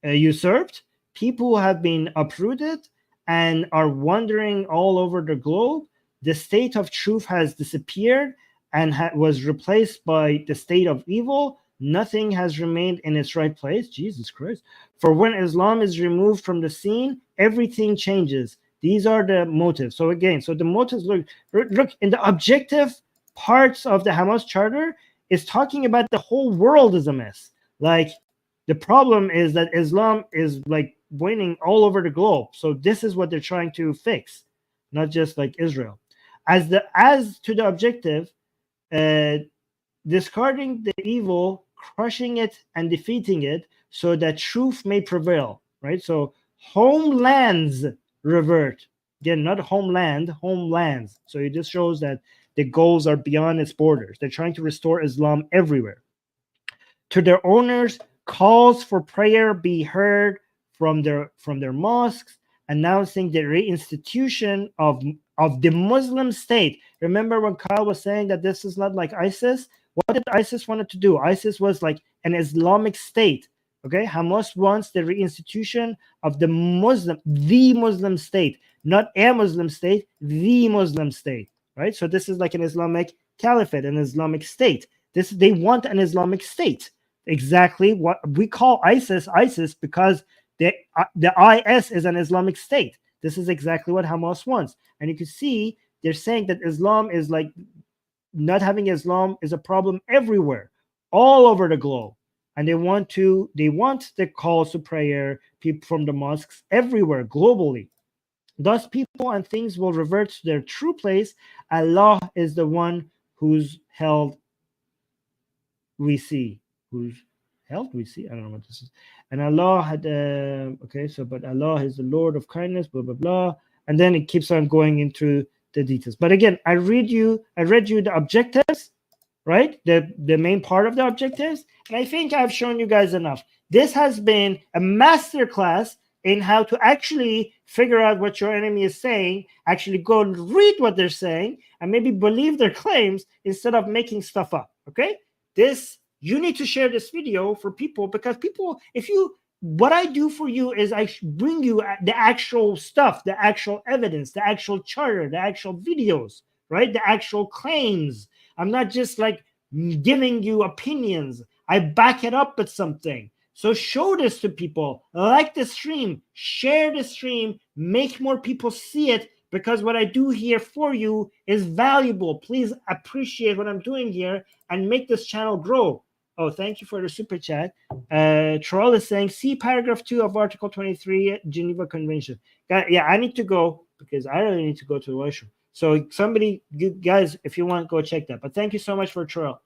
usurped, people have been uprooted and are wandering all over the globe. The state of truth has disappeared and was replaced by the state of evil. Nothing has remained in its right place. Jesus Christ. For when Islam is removed from the scene, everything changes. These are the motives. So again, so the motives, look in the objective parts of the Hamas charter is talking about the whole world is a mess. Like, the problem is that Islam is like winning all over the globe. So this is what they're trying to fix, not just like Israel. As to the objective, discarding the evil, crushing it and defeating it so that truth may prevail, right? So homelands revert. Again, not homeland, homelands. So it just shows that the goals are beyond its borders. They're trying to restore Islam everywhere. To their owners, calls for prayer be heard from their mosques, announcing the reinstitution of the Muslim state. Remember when Kyle was saying that this is not like ISIS? What did ISIS wanted to do? ISIS was like an Islamic state. Okay, Hamas wants the reinstitution of the Muslim state, not a Muslim state, the Muslim state, right? So this is like an Islamic caliphate, an Islamic state. They want an Islamic state. Exactly what we call ISIS because the IS is an Islamic state. This is exactly what Hamas wants. And you can see they're saying that Islam is like, not having Islam is a problem everywhere, all over the globe. And they want the calls to prayer, people from the mosques everywhere, globally. Thus, people and things will revert to their true place. Allah is the one whose held we see. Whose held we see? I don't know what this is. And Allah had, but Allah is the Lord of kindness, blah, blah, blah. And then it keeps on going into the details. But again, I read you the objectives, right? The main part of the objectives. And I think I've shown you guys enough. This has been a masterclass in how to actually figure out what your enemy is saying, actually go and read what they're saying, and maybe believe their claims instead of making stuff up, okay? You need to share this video for people, because people, what I do for you is I bring you the actual stuff, the actual evidence, the actual charter, the actual videos, right? The actual claims. I'm not just like giving you opinions. I back it up with something. So show this to people, like the stream, share the stream, make more people see it, because what I do here for you is valuable. Please appreciate what I'm doing here and make this channel grow. Oh, thank you for the super chat. Troll is saying, see paragraph 2 of Article 23, Geneva Convention. Yeah, I need to go because I really need to go to the washroom. So somebody, you guys, if you want, go check that. But thank you so much for Troll,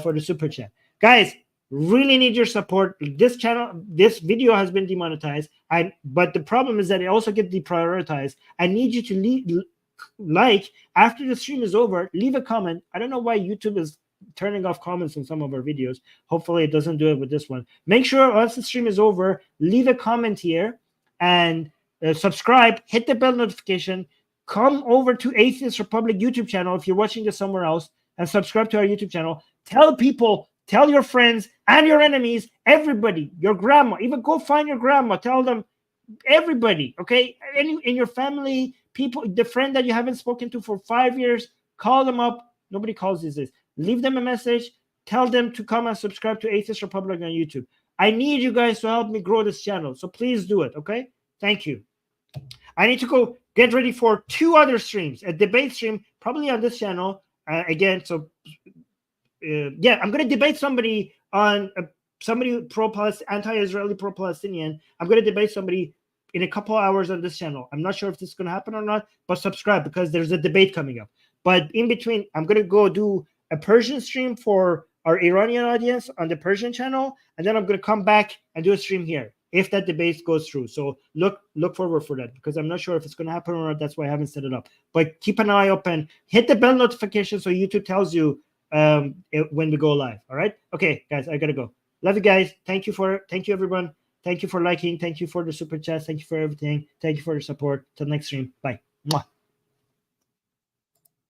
for the super chat. Guys, really need your support. This channel, this video has been demonetized. But the problem is that it also gets deprioritized. I need you to like, after the stream is over, leave a comment. I don't know why YouTube is turning off comments in some of our videos. Hopefully it doesn't do it with this one. Make sure once the stream is over, leave a comment here and subscribe, hit the bell notification, come over to Atheist Republic YouTube channel if you're watching this somewhere else, and subscribe to our YouTube channel. Tell people, tell your friends and your enemies, everybody, your grandma, even go find your grandma, tell them, everybody, okay? In your family, people, the friend that you haven't spoken to for 5 years, call them up. Nobody calls these days. Leave them a message. Tell them to come and subscribe to Atheist Republic on YouTube. I need you guys to help me grow this channel, so please do it, okay? Thank you. I need to go get ready for 2 other streams, a debate stream, probably on this channel, again, so yeah, I'm going to debate somebody on somebody anti-Israeli, pro-Palestinian. I'm going to debate somebody in a couple hours on this channel. I'm not sure if this is going to happen or not, but subscribe because there's a debate coming up. But in between, I'm going to go do a Persian stream for our Iranian audience on the Persian channel, and then I'm going to come back and do a stream here if that debate goes through. So look forward for that, because I'm not sure if it's going to happen or not. That's why I haven't set it up. But keep an eye open. Hit the bell notification so YouTube tells you when we go live. All right. Okay, guys, I gotta go. Love you guys. Thank you everyone. Thank you for liking. Thank you for the super chats. Thank you for everything. Thank you for the support. Till next stream. Bye. Mwah.